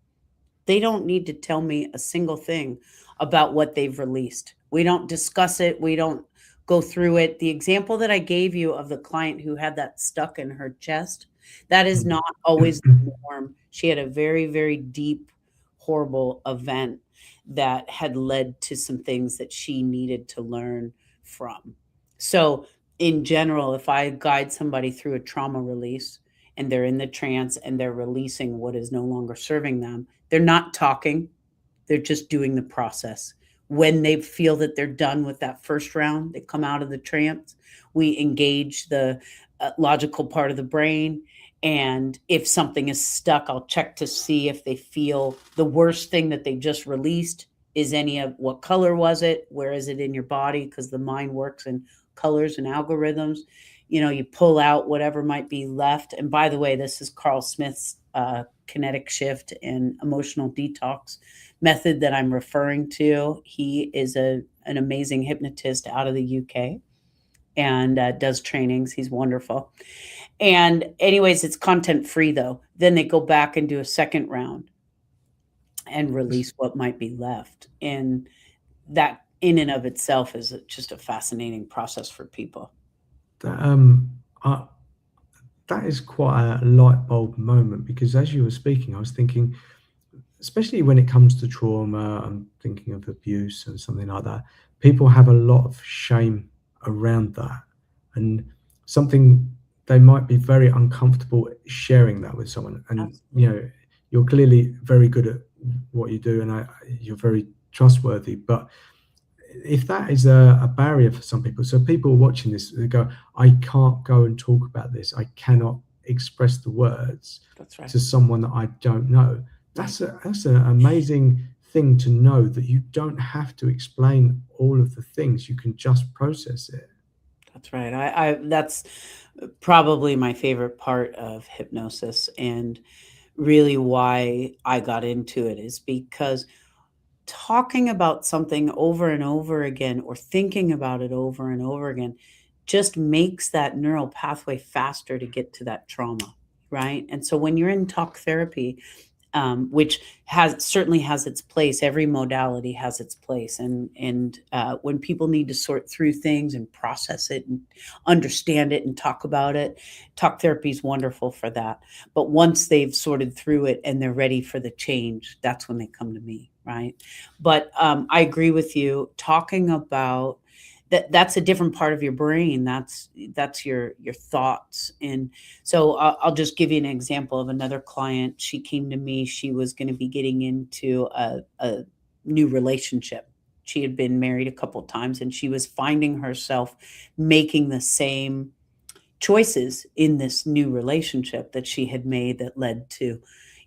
Speaker 2: they don't need to tell me a single thing about what they've released. We don't discuss it. We don't go through it. The example that I gave you of the client who had that stuck in her chest, that is
Speaker 1: Mm.
Speaker 2: not always the norm. She had a very, very deep, horrible event that had led to some things that she needed to learn from. So, in general, if I guide somebody through a trauma release and they're in the trance and they're releasing what is no longer serving them, they're not talking, they're just doing the process. When they feel that they're done with that first round, they come out of the trance. We engage the logical part of the brain. And if something is stuck, I'll check to see if they feel the worst thing that they just released is any of what color was it? Where is it in your body? Because the mind works in colors and algorithms. You pull out whatever might be left. And by the way, this is Carl Smith's kinetic shift and emotional detox method that I'm referring to. He is an amazing hypnotist out of the UK and does trainings. He's wonderful. And, anyways, it's content free though. Then they go back and do a second round and release what might be left. And that, in and of itself, is just a fascinating process for people.
Speaker 1: That, I, that is quite a light bulb moment, because as you were speaking, I was thinking, especially when it comes to trauma, I'm thinking of abuse and something like that. People have a lot of shame around that, and something they might be very uncomfortable sharing that with someone. And
Speaker 2: Absolutely.
Speaker 1: you're clearly very good at what you do, and you're very trustworthy. But if that is a barrier for some people, so people watching this, they go, I can't go and talk about this. I cannot express the words
Speaker 2: That's right.
Speaker 1: to someone that I don't know.
Speaker 2: Right.
Speaker 1: That's an amazing thing to know, that you don't have to explain all of the things. You can just process it.
Speaker 2: That's right. That's probably my favorite part of hypnosis, and really why I got into it is because talking about something over and over again, or thinking about it over and over again, just makes that neural pathway faster to get to that trauma, right? And so when you're in talk therapy, which has certainly has its place. Every modality has its place, and when people need to sort through things and process it and understand it and talk about it, talk therapy is wonderful for that. But once they've sorted through it and they're ready for the change, that's when they come to me, right? But I agree with you. Talking about that's a different part of your brain. That's your thoughts. And so I'll just give you an example of another client. She came to me. She was going to be getting into a new relationship. She had been married a couple times, and she was finding herself making the same choices in this new relationship that she had made that led to,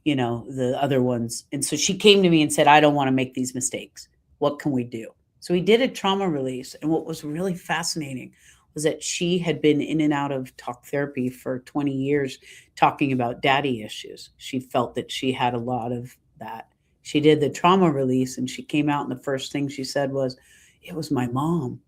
Speaker 2: the other ones. And so she came to me and said, I don't want to make these mistakes. What can we do? So we did a trauma release. And what was really fascinating was that she had been in and out of talk therapy for 20 years talking about daddy issues. She felt that she had a lot of that. She did the trauma release and she came out, and the first thing she said was, it was my mom.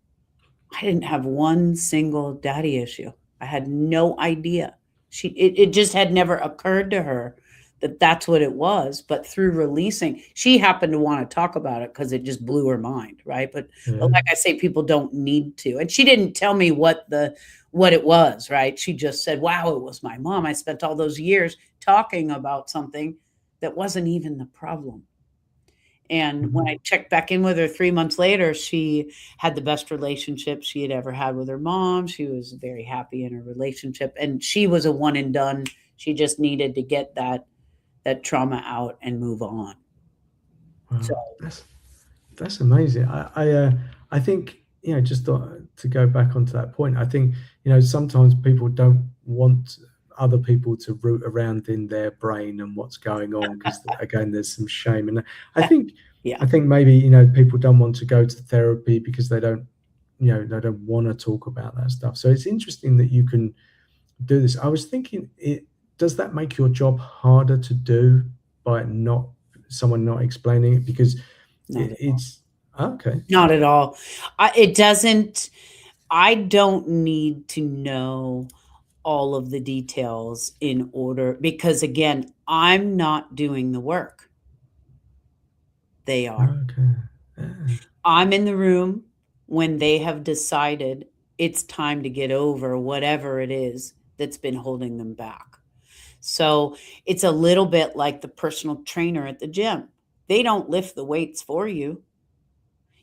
Speaker 2: I didn't have one single daddy issue. I had no idea. It just had never occurred to her that that's what it was. But through releasing, she happened to want to talk about it because it just blew her mind, right? But
Speaker 1: Yeah.
Speaker 2: like I say, people don't need to. And she didn't tell me what it was, right? She just said, "Wow, it was my mom. I spent all those years talking about something that wasn't even the problem." And when I
Speaker 1: Mhm.
Speaker 2: checked back in with her 3 months later, she had the best relationship she had ever had with her mom. She was very happy in her relationship, and she was a one and done. She just needed to get that trauma out and move on. So
Speaker 1: Wow, that's amazing. I think, just to go back onto that point, I think, sometimes people don't want other people to root around in their brain and what's going on, because again, there's some shame. And I think
Speaker 2: yeah,
Speaker 1: I think maybe, people don't want to go to therapy because they don't want to talk about that stuff. So it's interesting that you can do this. I was thinking, does that make your job harder to do by not someone not explaining it? Because
Speaker 2: not at all.
Speaker 1: it's Okay.
Speaker 2: Not at all. It doesn't. I don't need to know all of the details in order, because again, I'm not doing the work. They are.
Speaker 1: Okay. Yeah.
Speaker 2: I'm in the room when they have decided it's time to get over whatever it is that's been holding them back. So it's a little bit like the personal trainer at the gym. They don't lift the weights for you.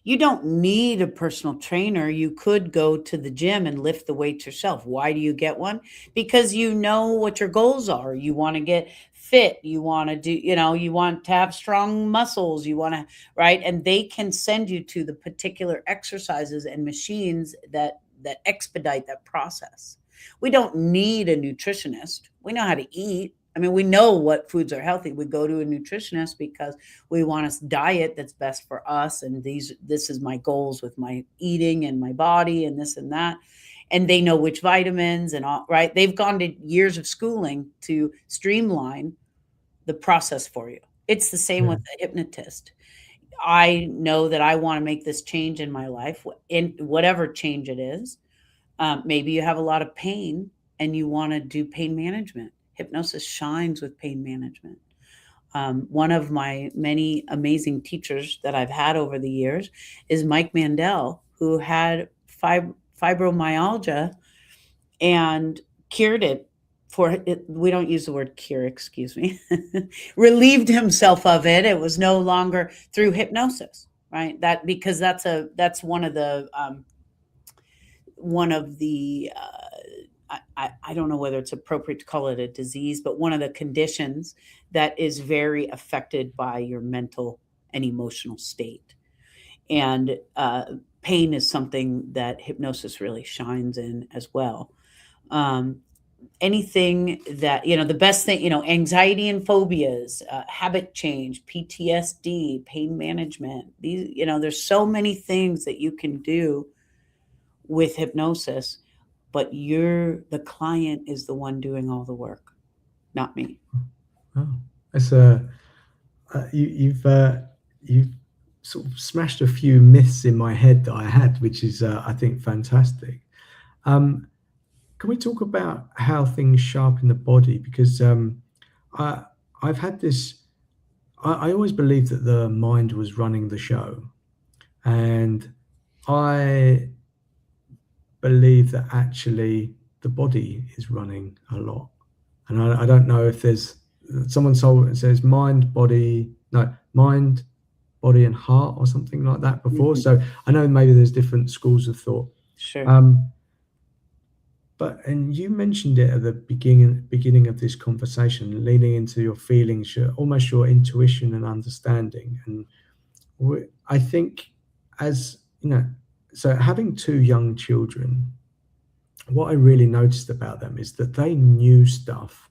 Speaker 2: You don't need a personal trainer. You could go to the gym and lift the weights yourself. Why do you get one? Because you know what your goals are. You want to get fit. You want to do, you want to have strong muscles. You want to, right? And they can send you to the particular exercises and machines that expedite that process. We don't need a nutritionist. We know how to eat. I mean, we know what foods are healthy. We go to a nutritionist because we want a diet that's best for us, and this is my goals with my eating and my body and this and that, and they know which vitamins and all, right? They've gone to years of schooling to streamline the process for you. It's the same
Speaker 1: Yeah.
Speaker 2: with the hypnotist. I know that I want to make this change in my life, in whatever change it is. Maybe you have a lot of pain and you want to do pain management. Hypnosis shines with pain management. One of my many amazing teachers that I've had over the years is Mike Mandel, who had fibromyalgia and cured it for it. We don't use the word cure, excuse me, relieved himself of it. It was no longer through hypnosis, right? That because that's one of the I don't know whether it's appropriate to call it a disease, but one of the conditions that is very affected by your mental and emotional state. And pain is something that hypnosis really shines in as well. Um, Anything that, the best thing, anxiety and phobias, habit change, PTSD, pain management, these, there's so many things that you can do with hypnosis, but the client is the one doing all the work, not me.
Speaker 1: Oh, that's you've sort of smashed a few myths in my head that I had, which is I think fantastic. Um, can we talk about how things sharpen the body? Because I I've had this. I always believed that the mind was running the show, and I believe that actually the body is running a lot. And I don't know if there's someone told it says mind, body, no, mind, body, and heart, or something like that before.
Speaker 2: Mhm.
Speaker 1: So I know maybe there's different schools of thought.
Speaker 2: Sure.
Speaker 1: Um, but and you mentioned it at the beginning of this conversation, leaning into your feelings, almost your intuition and understanding. And I think, as you know, so having two young children, what I really noticed about them is that they knew stuff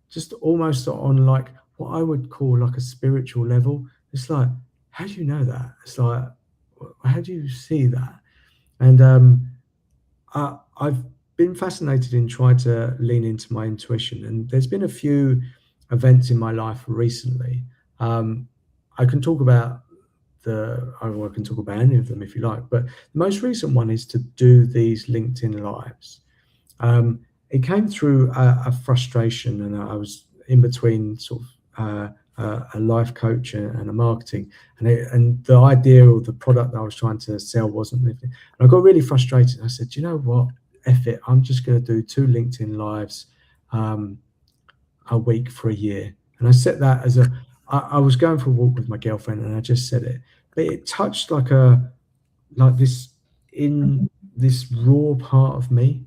Speaker 1: just almost on like what I would call like a spiritual level. It's like, how do you know that? It's like, how do you see that? And I've been fascinated in trying to lean into my intuition. And there's been a few events in my life recently. Um, I can talk about I can talk about any of them if you like, but the most recent one is to do these LinkedIn lives. It came through a frustration, and I was in between sort of a life coach and a marketing, and the idea or the product that I was trying to sell wasn't living. And I got really frustrated. I said, you know what, F it, I'm just going to do two LinkedIn lives um, a week for a year. And I set that as I was going for a walk with my girlfriend, and I just said it, but it touched like this in this raw part of me.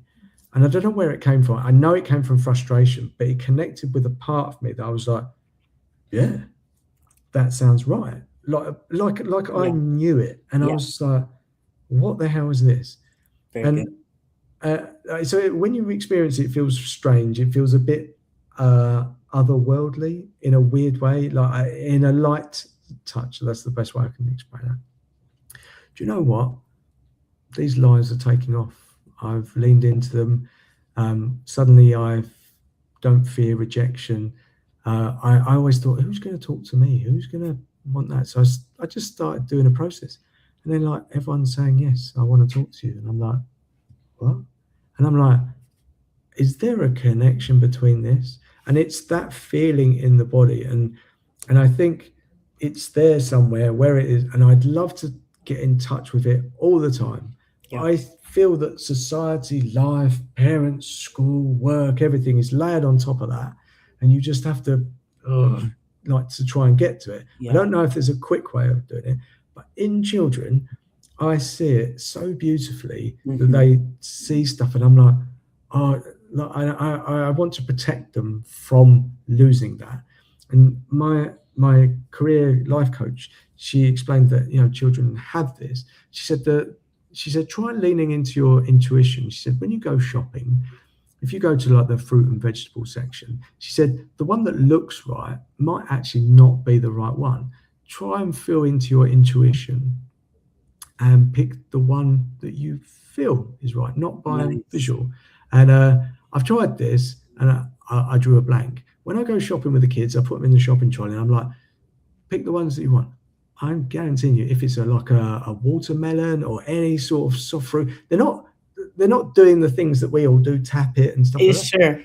Speaker 1: And I don't know where it came from. I know it came from frustration, but it connected with a part of me that I was like, yeah, that sounds right. Like I
Speaker 2: Yeah.
Speaker 1: knew it. And I
Speaker 2: Yeah.
Speaker 1: was like, what the hell is this?
Speaker 2: Very good.
Speaker 1: And so when you experience it, it feels strange. It feels a bit otherworldly in a weird way, like in a light touch. That's the best way I can explain that. Do you know what? These lives are taking off. I've leaned into them. Suddenly, I don't fear rejection. I always thought, who's going to talk to me? Who's going to want that? So I just started doing a process. And then like everyone's saying, yes, I want to talk to you. And I'm like, what? And I'm like, is there a connection between this? And it's that feeling in the body. And I think it's there somewhere where it is. And I'd love to get in touch with it all the time. But
Speaker 2: Yeah.
Speaker 1: I feel that society, life, parents, school, work, everything is layered on top of that. And you just have to like to try and get to it. I
Speaker 2: Yeah.
Speaker 1: don't know if there's a quick way of doing it, but in children, I see it so beautifully that
Speaker 2: Mhm.
Speaker 1: they see stuff, and I'm like, oh, like, I want to protect them from losing that. And my career life coach, she explained that children have this. She said try leaning into your intuition. She said when you go shopping, if you go to like the fruit and vegetable section, she said the one that looks right might actually not be the right one. Try and feel into your intuition and pick the one that you feel is right, not by
Speaker 2: Nice.
Speaker 1: visual. And I've tried this, and I drew a blank. When I go shopping with the kids, I put them in the shopping trolley, and I'm like, pick the ones that you want. I'm guaranteeing you, if it's like a watermelon or any sort of soft fruit, they're not doing the things that we all do, tap it and stuff like that.
Speaker 2: Sure.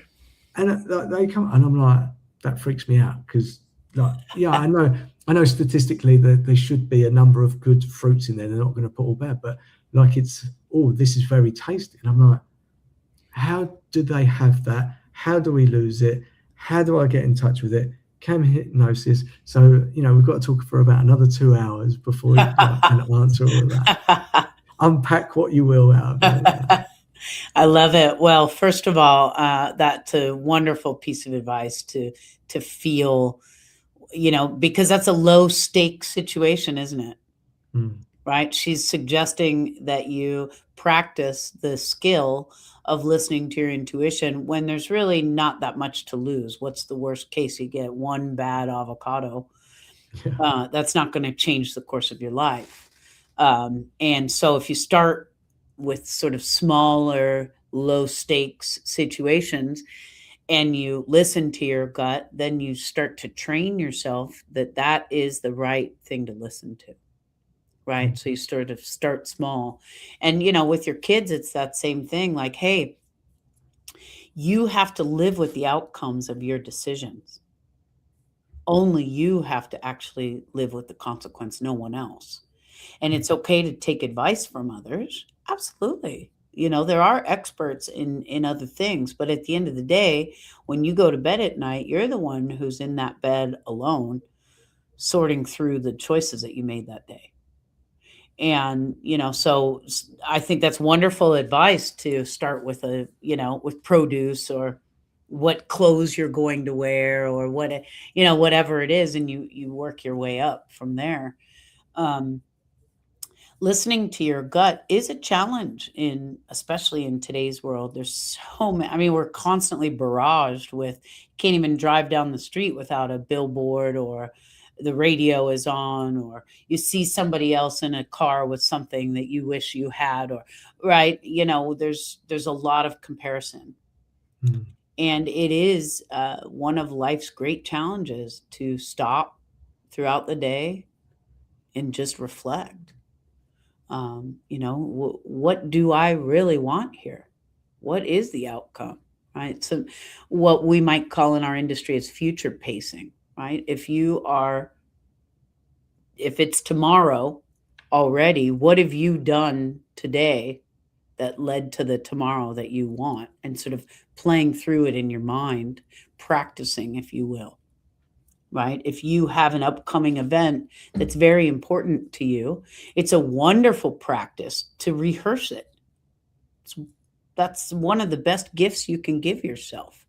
Speaker 1: And they come, and I'm like, that freaks me out because, like, yeah, I know statistically that there should be a number of good fruits in there. They're not going to put all bad, but like this is very tasty, and I'm like, how do they have that? How do we lose it? How do I get in touch with it? Can hypnosis? So we've got to talk for about another 2 hours before we can answer all of that. Unpack what you will out of it. Yeah.
Speaker 2: I love it. Well, first of all, that's a wonderful piece of advice to feel, because that's a low stakes situation, isn't it?
Speaker 1: Mm.
Speaker 2: Right? She's suggesting that you practice the skill of listening to your intuition when there's really not that much to lose. What's the worst case? You get one bad avocado.
Speaker 1: Yeah.
Speaker 2: That's not going to change the course of your life. And so if you start with sort of smaller, low stakes situations and you listen to your gut, then you start to train yourself that that is the right thing to listen to. Right.
Speaker 1: Mm.
Speaker 2: So you sort of start small. And, with your kids, it's that same thing like, hey, you have to live with the outcomes of your decisions. Only you have to actually live with the consequence, no one else. And
Speaker 1: Mm.
Speaker 2: it's okay to take advice from others. Absolutely. There are experts in other things, but at the end of the day, when you go to bed at night, you're the one who's in that bed alone, sorting through the choices that you made that day. And, so I think that's wonderful advice to start with with produce or what clothes you're going to wear or whatever it is. And you work your way up from there. Um, Listening to your gut is a challenge especially in today's world. There's so many, I mean, we're constantly barraged with, can't even drive down the street without a billboard or the radio is on, or you see somebody else in a car with something that you wish you had, or right, there's a lot of comparison.
Speaker 1: Mm.
Speaker 2: And it is one of life's great challenges to stop throughout the day and just reflect. What do I really want here? What is the outcome? Right. So, what we might call in our industry is future pacing, right? If it's tomorrow already, what have you done today that led to the tomorrow that you want? And sort of playing through it in your mind, practicing, if you will. Right? If you have an upcoming event that's very important to you, it's a wonderful practice to rehearse it. It's, that's one of the best gifts you can give yourself,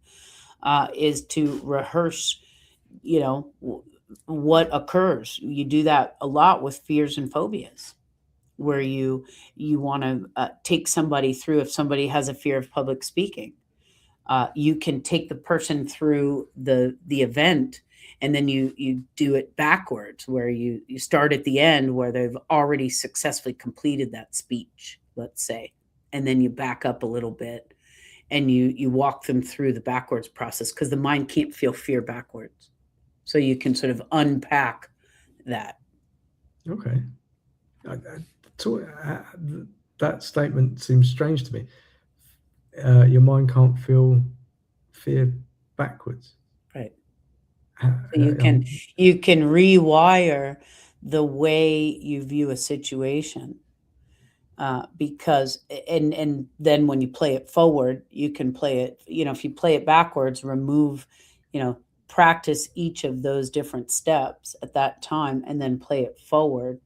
Speaker 2: is to rehearse, what occurs. You do that a lot with fears and phobias, where you want to take somebody through. If somebody has a fear of public speaking, you can take the person through the event, and then you do it backwards, where you start at the end where they've already successfully completed that speech, let's say, and then you back up a little bit and you walk them through the backwards process, because the mind can't feel fear backwards. So you can sort of unpack that.
Speaker 1: Okay. to, that statement seems strange to me. Your mind can't feel fear backwards.
Speaker 2: Right.
Speaker 1: Uh,
Speaker 2: So you can
Speaker 1: um,
Speaker 2: you can rewire the way you view a situation, because and then when you play it forward, you can play it. If you play it backwards, remove, practice each of those different steps at that time, and then play it forward.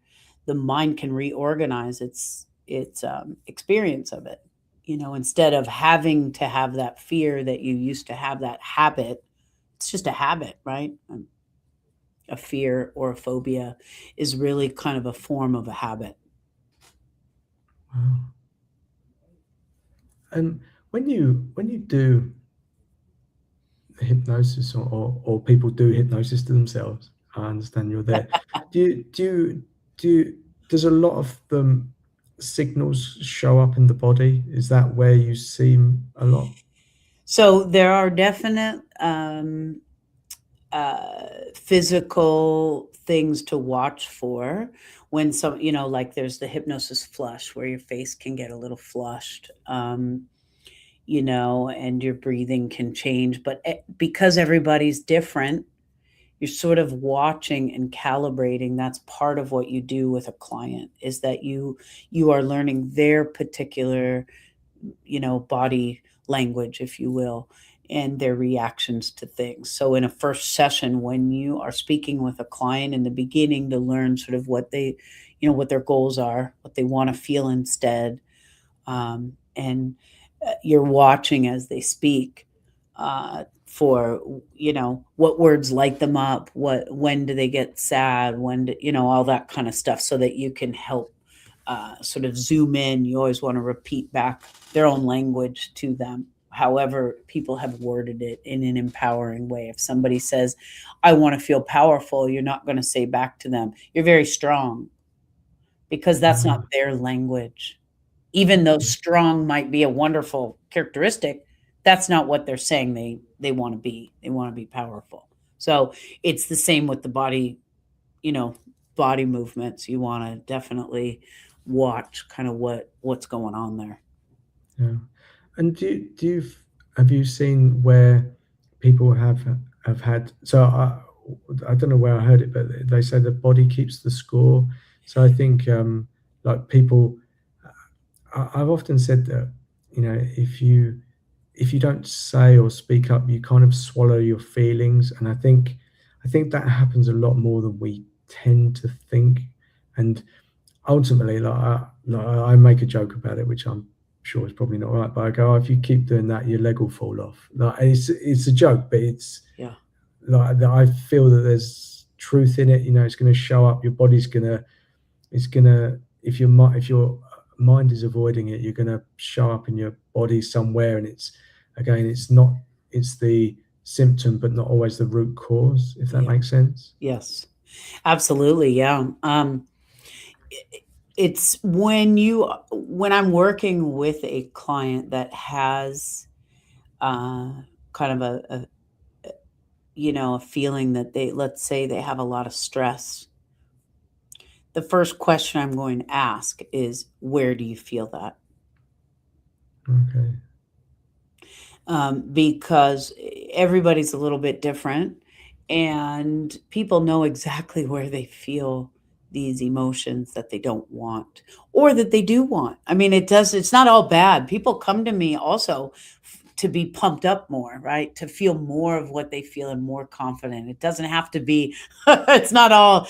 Speaker 2: The mind can reorganize its experience of it. Instead of having to have that fear that you used to have, that habit. It's just a habit, right? A fear or a phobia is really kind of a form of a habit.
Speaker 1: wow. And when you do hypnosis, or people do hypnosis to themselves, I understand you're there. Do you do you, do you, does a lot of the signals show up in the body? Is that where you see a lot?
Speaker 2: So there are definite physical things to watch for when like there's the hypnosis flush where your face can get a little flushed, and your breathing can change. But because everybody's different, you're sort of watching and calibrating. That's part of what you do with a client, is that you are learning their particular body language, if you will, and their reactions to things. So in a first session, when you are speaking with a client in the beginning, to learn sort of what their goals are, what they want to feel instead, and you're watching as they speak, for what words light them up, when do they get sad, all that kind of stuff, so that you can help sort of zoom in. You always want to repeat back their own language to them, however people have worded it, in an empowering way. If somebody says, I want to feel powerful, you're not going to say back to them, you're very strong, because that's not
Speaker 1: Ah,
Speaker 2: their language. Even though strong might be a wonderful characteristic, that's not what they're saying they want to be. They want to be powerful. So it's the same with the body, you know, body movements. You want to definitely watch kind of what's going on there.
Speaker 1: yeah. And have you seen where people have had, so I don't know where I heard it, but they say the body keeps the score. So I think, like people, I've often said that, if you don't say or speak up, you kind of swallow your feelings, and I think that happens a lot more than we tend to think. And ultimately, like I make a joke about it, which I'm sure is probably not right, but I go, "Oh, if you keep doing that, your leg will fall off." Like it's a joke, but it's
Speaker 2: Yeah.
Speaker 1: like that. I feel that there's truth in it. It's going to show up. Your body's gonna, it's gonna, if your mind is avoiding it, you're going to show up in your body somewhere. And it's not, it's the symptom, but not always the root cause. If that
Speaker 2: Yeah.
Speaker 1: makes sense.
Speaker 2: Yes. Absolutely. Yeah. It's when I'm working with a client that has uh, kind of a feeling that let's say they have a lot of stress. The first question I'm going to ask is, where do you feel that?
Speaker 1: Okay.
Speaker 2: Because everybody's a little bit different, and people know exactly where they feel these emotions that they don't want, or that they do want. I mean, it's not all bad. People come to me also to be pumped up more, right? To feel more of what they feel and more confident. It doesn't have to be, it's not all,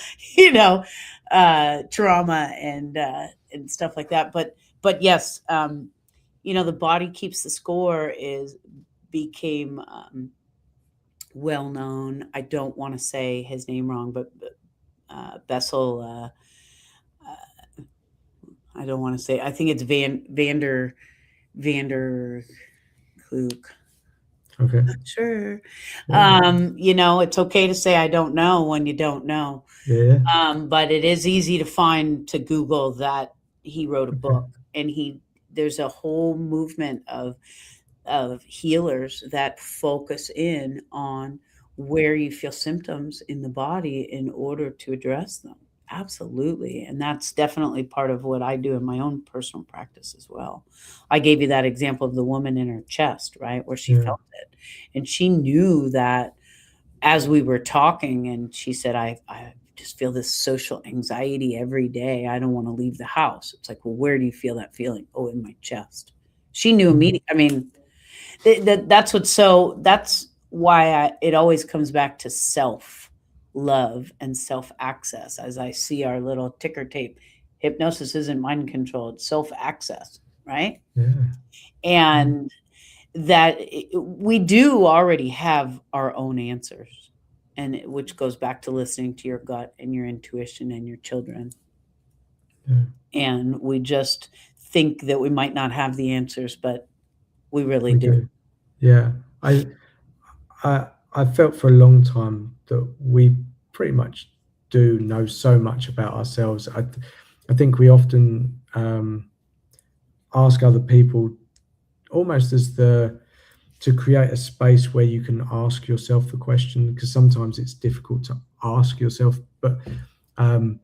Speaker 2: trauma and stuff like that. But yes, the body keeps the score is became well known. I don't want to say his name wrong, but Bessel. I don't want to say. I think it's Vander Klook.
Speaker 1: Okay.
Speaker 2: Not sure.
Speaker 1: Yeah.
Speaker 2: It's okay to say I don't know when you don't know.
Speaker 1: Yeah.
Speaker 2: But it is easy to find, to Google that he wrote a
Speaker 1: Okay.
Speaker 2: book, and there's a whole movement of healers that focus in on where you feel symptoms in the body in order to address them. Absolutely. And that's definitely part of what I do in my own personal practice as well. I gave you that example of the woman in her chest, right, where she
Speaker 1: Yeah.
Speaker 2: felt it. And she knew that as we were talking, and she said, I just feel this social anxiety every day. I don't want to leave the house. It's like, well, where do you feel that feeling? Oh, in my chest. She knew
Speaker 1: Mm.
Speaker 2: immediately. I mean, that's why it always comes back to self love and self access. As I see our little ticker tape, hypnosis isn't mind control, it's self access, right?
Speaker 1: Yeah. Mm.
Speaker 2: And that we do already have our own answers, and which goes back to listening to your gut and your intuition and your children.
Speaker 1: Yeah.
Speaker 2: And we just think that we might not have the answers, but we really
Speaker 1: We
Speaker 2: do.
Speaker 1: do. Yeah. I I felt for a long time that we pretty much do know so much about ourselves. I think we often ask other people almost as the to create a space where you can ask yourself the question, because sometimes it's difficult to ask yourself, but um,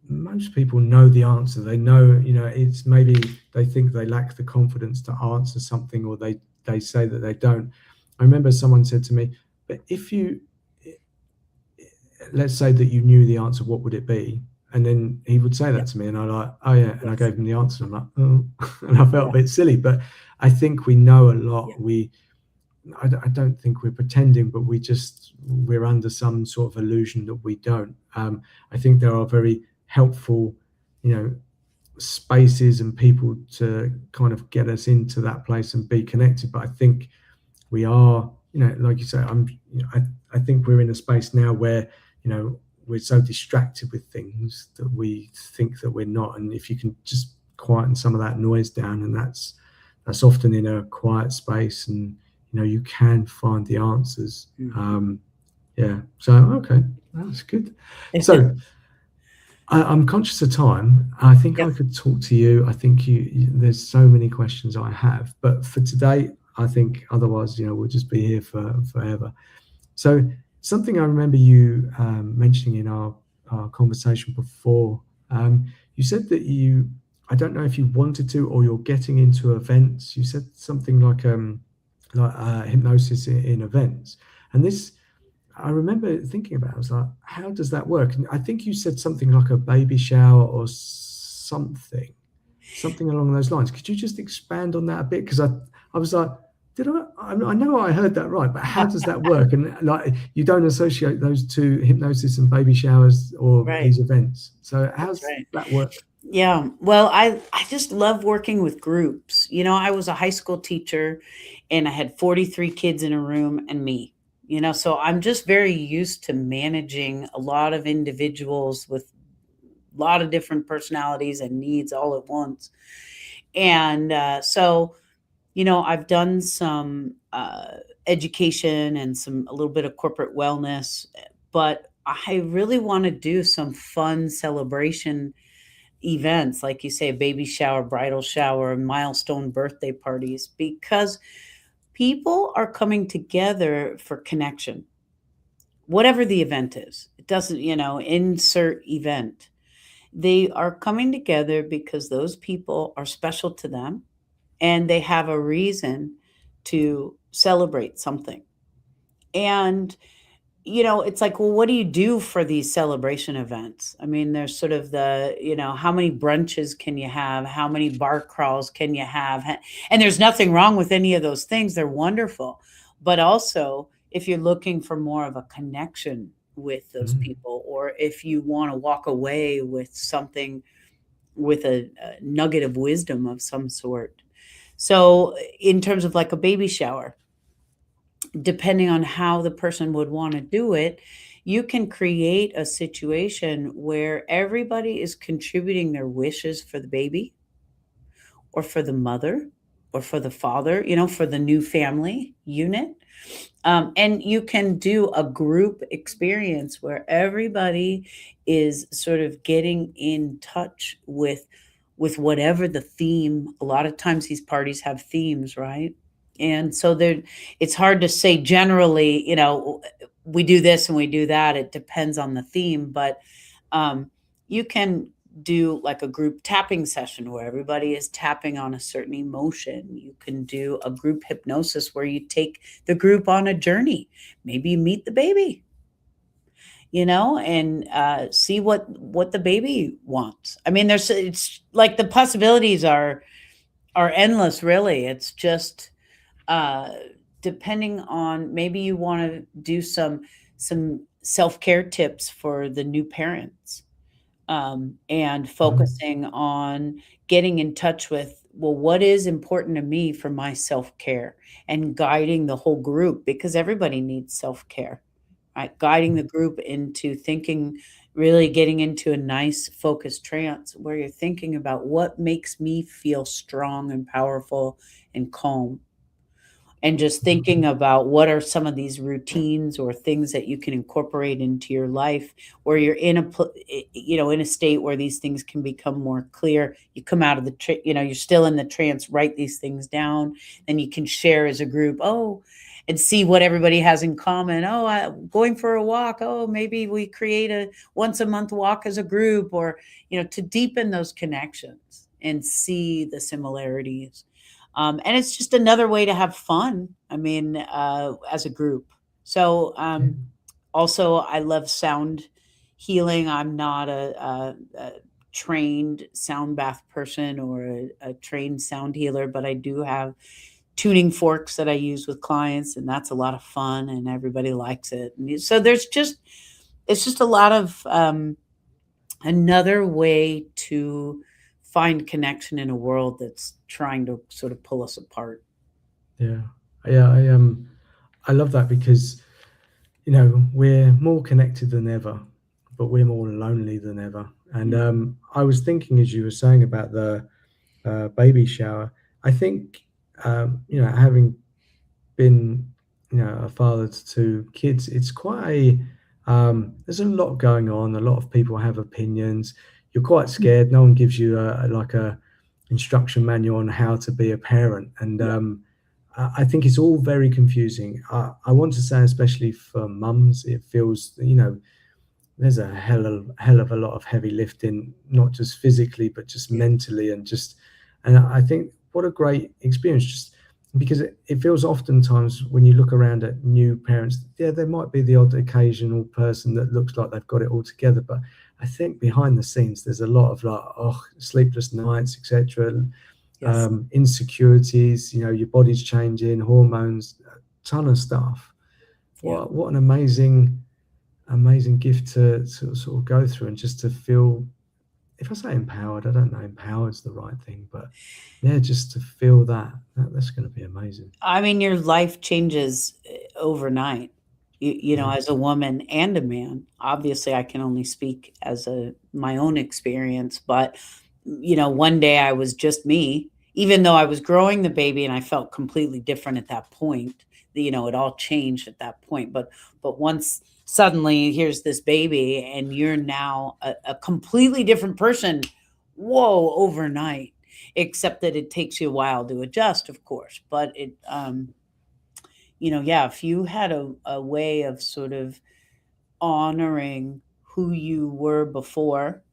Speaker 1: most people know the answer. They know, it's maybe they think they lack the confidence to answer something, or they say that they don't. I remember someone said to me, but if you, let's say that you knew the answer, what would it be? And then he would say
Speaker 2: Yeah.
Speaker 1: that to me, and I like, oh yeah, and I
Speaker 2: Yes.
Speaker 1: gave him the answer. I'm like, oh, and I felt
Speaker 2: Yeah.
Speaker 1: a bit silly, but I think we know a
Speaker 2: Yeah.
Speaker 1: lot. I don't think we're pretending, but we're under some sort of illusion that we don't. I think there are very helpful, you know, spaces and people to kind of get us into that place and be connected. But I think we are, like you say, I think we're in a space now where, you know, we're so distracted with things that we think that we're not. And if you can just quieten some of that noise down, and that's often in a quiet space, and you can find the answers.
Speaker 2: Mhm.
Speaker 1: Yeah. So okay, that's good. So I'm conscious of time. I think I
Speaker 2: Yes.
Speaker 1: could talk to you. I think there's so many questions I have, but for today, I think otherwise, we'll just be here for forever. So something I remember you mentioning in our conversation before, you said that I don't know if you wanted to or you're getting into events. You said something like hypnosis in events, and this I remember thinking about it. I was like, how does that work? And I think you said something like a baby shower or something along those lines. Could you just expand on that a bit? Because I was like, did I know I heard that right, but how does that work? And like, you don't associate those two, hypnosis and baby showers or
Speaker 2: Right.
Speaker 1: these events. So
Speaker 2: That's
Speaker 1: how's
Speaker 2: right.
Speaker 1: that work?
Speaker 2: Yeah. Well, I just love working with groups. I was a high school teacher and I had 43 kids in a room and me. So I'm just very used to managing a lot of individuals with a lot of different personalities and needs all at once. And I've done some education and a little bit of corporate wellness, but I really want to do some fun celebration events, like you say, a baby shower, bridal shower, milestone birthday parties, because people are coming together for connection, whatever the event is. It doesn't, insert event. They are coming together because those people are special to them and they have a reason to celebrate something. And it's like, well, what do you do for these celebration events? I mean, there's sort of how many brunches can you have? How many bar crawls can you have? And there's nothing wrong with any of those things. They're wonderful. But also, if you're looking for more of a connection with those
Speaker 1: Mm,
Speaker 2: people, or if you want to walk away with something, with a nugget of wisdom of some sort. So, in terms of like a baby shower, depending on how the person would want to do it, you can create a situation where everybody is contributing their wishes for the baby or for the mother or for the father, for the new family unit. And you can do a group experience where everybody is sort of getting in touch with whatever the theme. A lot of times these parties have themes, right? And so it's hard to say generally, we do this and we do that. It depends on the theme, but um, you can do like a group tapping session where everybody is tapping on a certain emotion. You can do a group hypnosis where you take the group on a journey. Maybe you meet the baby, and see what the baby wants. I mean, it's like the possibilities are endless. Really, it's just uh, depending on, maybe you want to do some self care tips for the new parents, and
Speaker 1: Mhm.
Speaker 2: focusing on getting in touch with, well, what is important to me for my self care, and guiding the whole group, because everybody needs self care, right? Guiding the group into thinking, really getting into a nice focused trance where you're thinking about what makes me feel strong and powerful and calm, and just
Speaker 1: Mhm.
Speaker 2: thinking about what are some of these routines or things that you can incorporate into your life where you're in a state where these things can become more clear. You come out of you're still in the trance, write these things down, then you can share as a group, oh, and see what everybody has in common. Oh, going for a walk. Oh, maybe we create a once a month walk as a group, or to deepen those connections and see the similarities, and it's just another way to have fun. I mean, as a group. So,
Speaker 1: Yeah.
Speaker 2: also, I love sound healing. I'm not a trained sound bath person or a trained sound healer, but I do have tuning forks that I use with clients, and that's a lot of fun, and everybody likes it. And so it's just a lot of another way to find connection in a world that's trying to sort of pull us apart.
Speaker 1: Yeah. Yeah, I love that because, we're more connected than ever, but we're more lonely than ever. And
Speaker 2: Mm.
Speaker 1: I was thinking as you were saying about the baby shower, I think, having been, a father to two kids, it's quite there's a lot going on. A lot of people have opinions. You're quite scared. No one gives you like a instruction manual on how to be a parent, and
Speaker 2: Yeah.
Speaker 1: I think it's all very confusing. I want to say, especially for mums, it feels, there's a hell of a lot of heavy lifting, not just physically, but just
Speaker 2: Yeah.
Speaker 1: mentally, and I think what a great experience, just because it feels oftentimes when you look around at new parents, yeah, there might be the odd occasional person that looks like they've got it all together, but I think behind the scenes there's a lot of like, oh, sleepless nights, etc.,
Speaker 2: Yes.
Speaker 1: insecurities, your body's changing, hormones, a ton of stuff.
Speaker 2: Yeah.
Speaker 1: What an amazing gift to sort of go through, and just to feel, if I say empowered, I don't know empowered's the right thing, but yeah, just to feel that's going to be amazing.
Speaker 2: I mean, your life changes overnight.
Speaker 1: Yeah.
Speaker 2: As a woman and a man. Obviously, I can only speak as a my own experience, but one day I was just me, even though I was growing the baby and I felt completely different at that point. It all changed at that point. But once suddenly here's this baby and you're now a completely different person, whoa, overnight. Except that it takes you a while to adjust, of course. But yeah, if you had a way of sort of honoring who you were before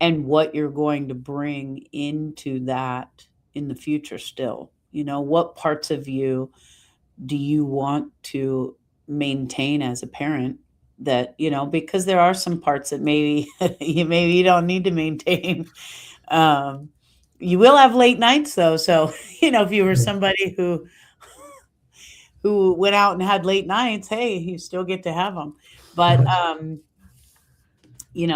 Speaker 2: and what you're going to bring into that in the future still, what parts of you do you want to maintain as a parent, that, because there are some parts that maybe you don't need to maintain. Um, you will have late nights though. So, if you were
Speaker 1: Yeah.
Speaker 2: somebody who went out and had late nights, hey, you still get to have them. But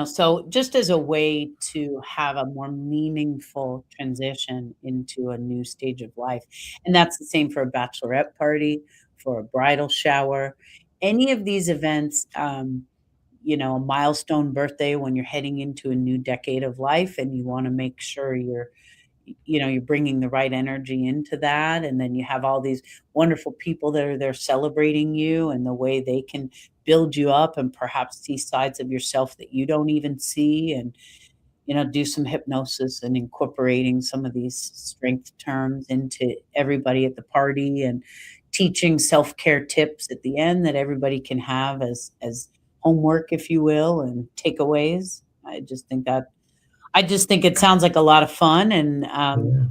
Speaker 2: so just as a way to have a more meaningful transition into a new stage of life. And that's the same for a bachelorette party, for a bridal shower, any of these events, a milestone birthday when you're heading into a new decade of life and you want to make sure you're bringing the right energy into that, and then you have all these wonderful people that are there celebrating you and the way they can build you up and perhaps see sides of yourself that you don't even see, and do some hypnosis and incorporating some of these strength terms into everybody at the party, and teaching self-care tips at the end that everybody can have as homework, if you will, and takeaways. I just think it sounds like a lot of fun, and
Speaker 1: Yeah,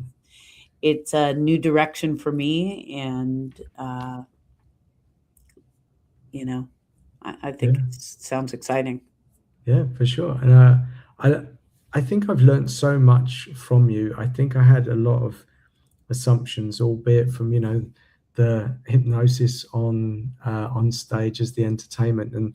Speaker 2: it's a new direction for me, and you know, I think
Speaker 1: yeah.
Speaker 2: it sounds exciting.
Speaker 1: Yeah, for sure. And I I think I've learned so much from you. I think I had a lot of assumptions, albeit from the hypnosis on stage as the entertainment, and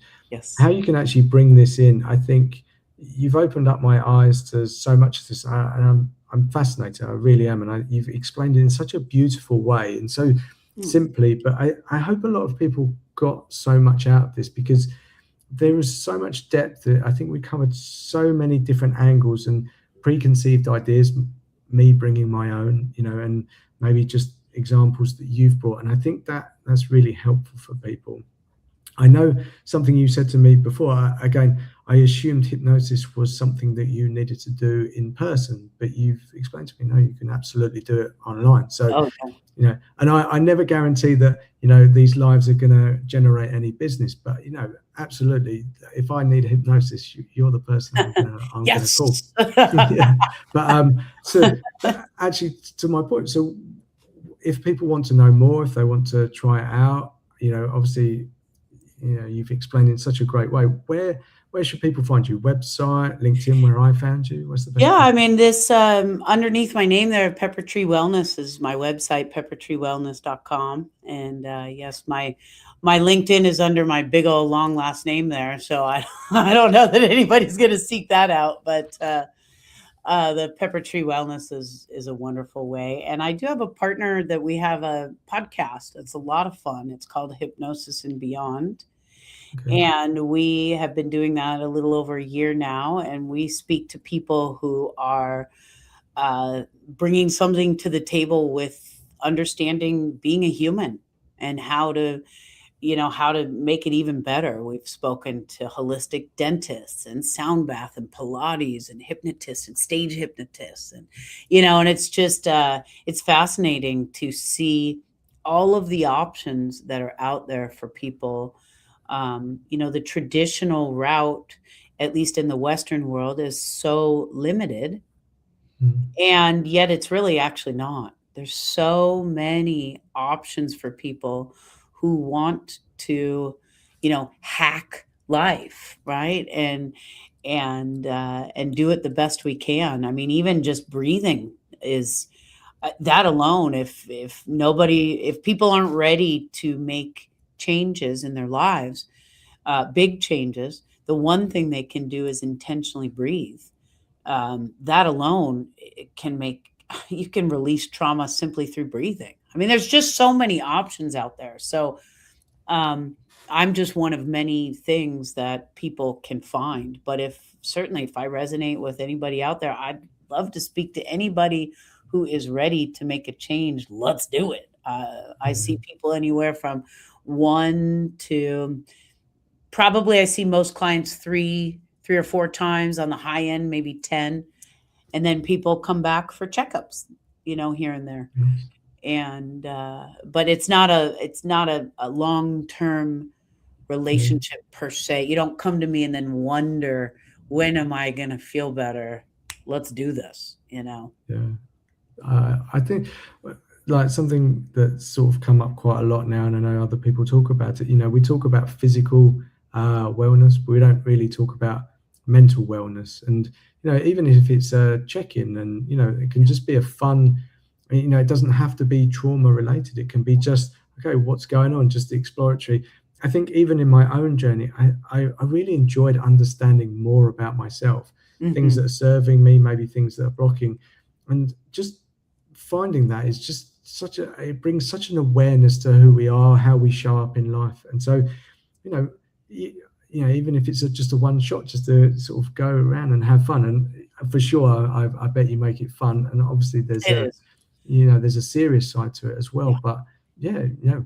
Speaker 1: how
Speaker 2: Yes.
Speaker 1: you can actually bring this in. I think you've opened up my eyes to so much of this, and I'm fascinated. I really am, and you've explained it in such a beautiful way and so
Speaker 2: Mm.
Speaker 1: simply. But I hope a lot of people got so much out of this because there is so much depth. I think we covered so many different angles and preconceived ideas, me bringing my own, and maybe just examples that you've brought. And I think that that's really helpful for people. I know something you said to me before. Again, I assumed hypnosis was something that you needed to do in person, but you've explained to me, no, you can absolutely do it online. So,
Speaker 2: Oh, yeah.
Speaker 1: and I never guarantee that these lives are going to generate any business, but absolutely, if I need hypnosis, you're the person I'm gonna call.
Speaker 2: Yes.
Speaker 1: Yeah, but actually, to my point, so if people want to know more, if they want to try it out, obviously, you've explained in such a great way. Where should people find you? Website, LinkedIn, where I found you? What's the
Speaker 2: Yeah,
Speaker 1: best
Speaker 2: I
Speaker 1: place?
Speaker 2: mean, this underneath my name there, Pepper Tree Wellness is my website, peppertreewellness.com. And yes, my LinkedIn is under my big old long last name there. So I I don't know that anybody's going to seek that out, but the Pepper Tree Wellness is a wonderful way. And I do have a partner that we have a podcast. It's a lot of fun. It's called Hypnosis and Beyond.
Speaker 1: Okay.
Speaker 2: And we have been doing that a little over a year now. And we speak to people who are bringing something to the table with understanding being a human and how to make it even better. We've spoken to holistic dentists and sound bath and Pilates and hypnotists and stage hypnotists, and it's just it's fascinating to see all of the options that are out there for people. The traditional route, at least in the Western world, is so limited,
Speaker 1: Mhm.
Speaker 2: and yet it's really actually not. There's so many options for people who want to, hack life, right? And do it the best we can. I mean, even just breathing is that alone. If people aren't ready to make changes in their lives, big changes, the one thing they can do is intentionally breathe. That alone can make you can release trauma simply through breathing. I mean, there's just so many options out there. So um, I'm just one of many things that people can find. But if I resonate with anybody out there, I'd love to speak to anybody who is ready to make a change. Let's do it. I
Speaker 1: Yeah.
Speaker 2: see people anywhere from one to probably I see most clients three or four times on the high end, maybe 10, and then people come back for checkups, here and there.
Speaker 1: Nice.
Speaker 2: And but it's not a long-term
Speaker 1: Yeah.
Speaker 2: relationship per se. You don't come to me and then wonder, when am I going to feel better? Let's do this.
Speaker 1: Yeah. I think like something that's sort of come up quite a lot now, and I know other people talk about it. We talk about physical wellness, but we don't really talk about mental wellness. And even if it's a check-in, and it can just be a fun. It doesn't have to be trauma related. It can be just okay, what's going on, just exploratory. I think even in my own journey, I really enjoyed understanding more about myself, things
Speaker 2: Hmm.
Speaker 1: that are serving me, maybe things that are blocking, and just finding that is just it brings such an awareness to who we are, how we show up in life. And so you know you, even if it's just a one shot, just to sort of go around and have fun. And for sure, I bet you make it fun. And obviously
Speaker 2: It is.
Speaker 1: there's a serious side to it as well.
Speaker 2: Yeah.
Speaker 1: But yeah,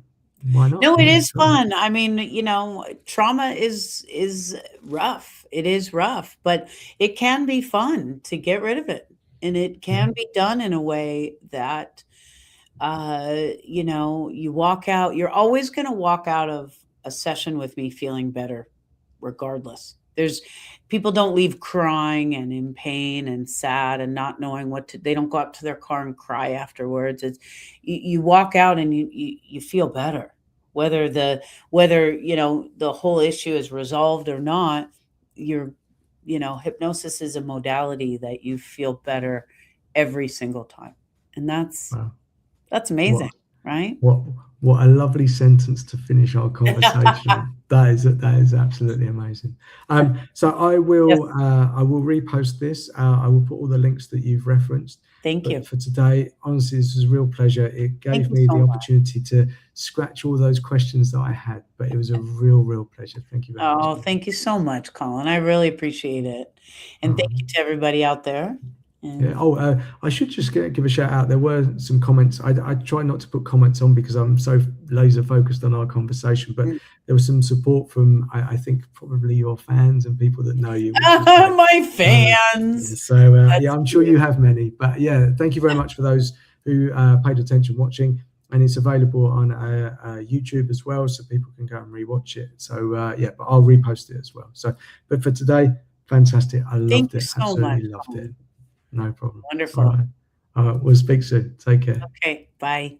Speaker 1: why not?
Speaker 2: No, it is
Speaker 1: Try it.
Speaker 2: fun. I mean, trauma is rough. It is rough, but it can be fun to get rid of it. And it
Speaker 1: Yeah,
Speaker 2: can be done in a way that you walk out, you're always going to walk out of a session with me feeling better regardless. There's people don't leave crying and in pain and sad and not knowing what to. They don't go up to their car and cry afterwards. It's you walk out and you feel better, whether the whole issue is resolved or not. You're Hypnosis is a modality that you feel better every single time, and that's
Speaker 1: Wow.
Speaker 2: amazing,
Speaker 1: What
Speaker 2: right?
Speaker 1: what what a lovely sentence to finish our conversation on. That is absolutely amazing. So
Speaker 2: Yes,
Speaker 1: I will repost this. I will put all the links that you've referenced.
Speaker 2: thank
Speaker 1: But
Speaker 2: you.
Speaker 1: for today, honestly, this was a real pleasure. It
Speaker 2: Thank
Speaker 1: gave
Speaker 2: you
Speaker 1: me
Speaker 2: so
Speaker 1: the
Speaker 2: much.
Speaker 1: opportunity to scratch all those questions that I had. But it was a real pleasure. Thank you very much.
Speaker 2: Oh, thank you so much, Colin. I really appreciate it. And thank you
Speaker 1: Um,
Speaker 2: to everybody out there.
Speaker 1: Yeah.
Speaker 2: And
Speaker 1: Oh, I should just give a shout out. There were some comments. I try not to put comments on because I'm so laser focused on our conversation. But there was some support from I think probably your fans and people that know you, which was great.
Speaker 2: my
Speaker 1: Yeah.
Speaker 2: fans.
Speaker 1: So yeah,
Speaker 2: That's
Speaker 1: I'm sure
Speaker 2: cute.
Speaker 1: you have many. But yeah, thank you very much for those who paid attention watching. And it's available on YouTube as well, so people can go and rewatch it. So yeah, but I'll repost it as well. So, but for today, fantastic. I
Speaker 2: Thank
Speaker 1: loved
Speaker 2: you
Speaker 1: it.
Speaker 2: so much,
Speaker 1: Absolutely loved it.
Speaker 2: Colin.
Speaker 1: No problem. All
Speaker 2: Wonderful.
Speaker 1: right. All right. We'll speak soon. Take care.
Speaker 2: Okay, bye.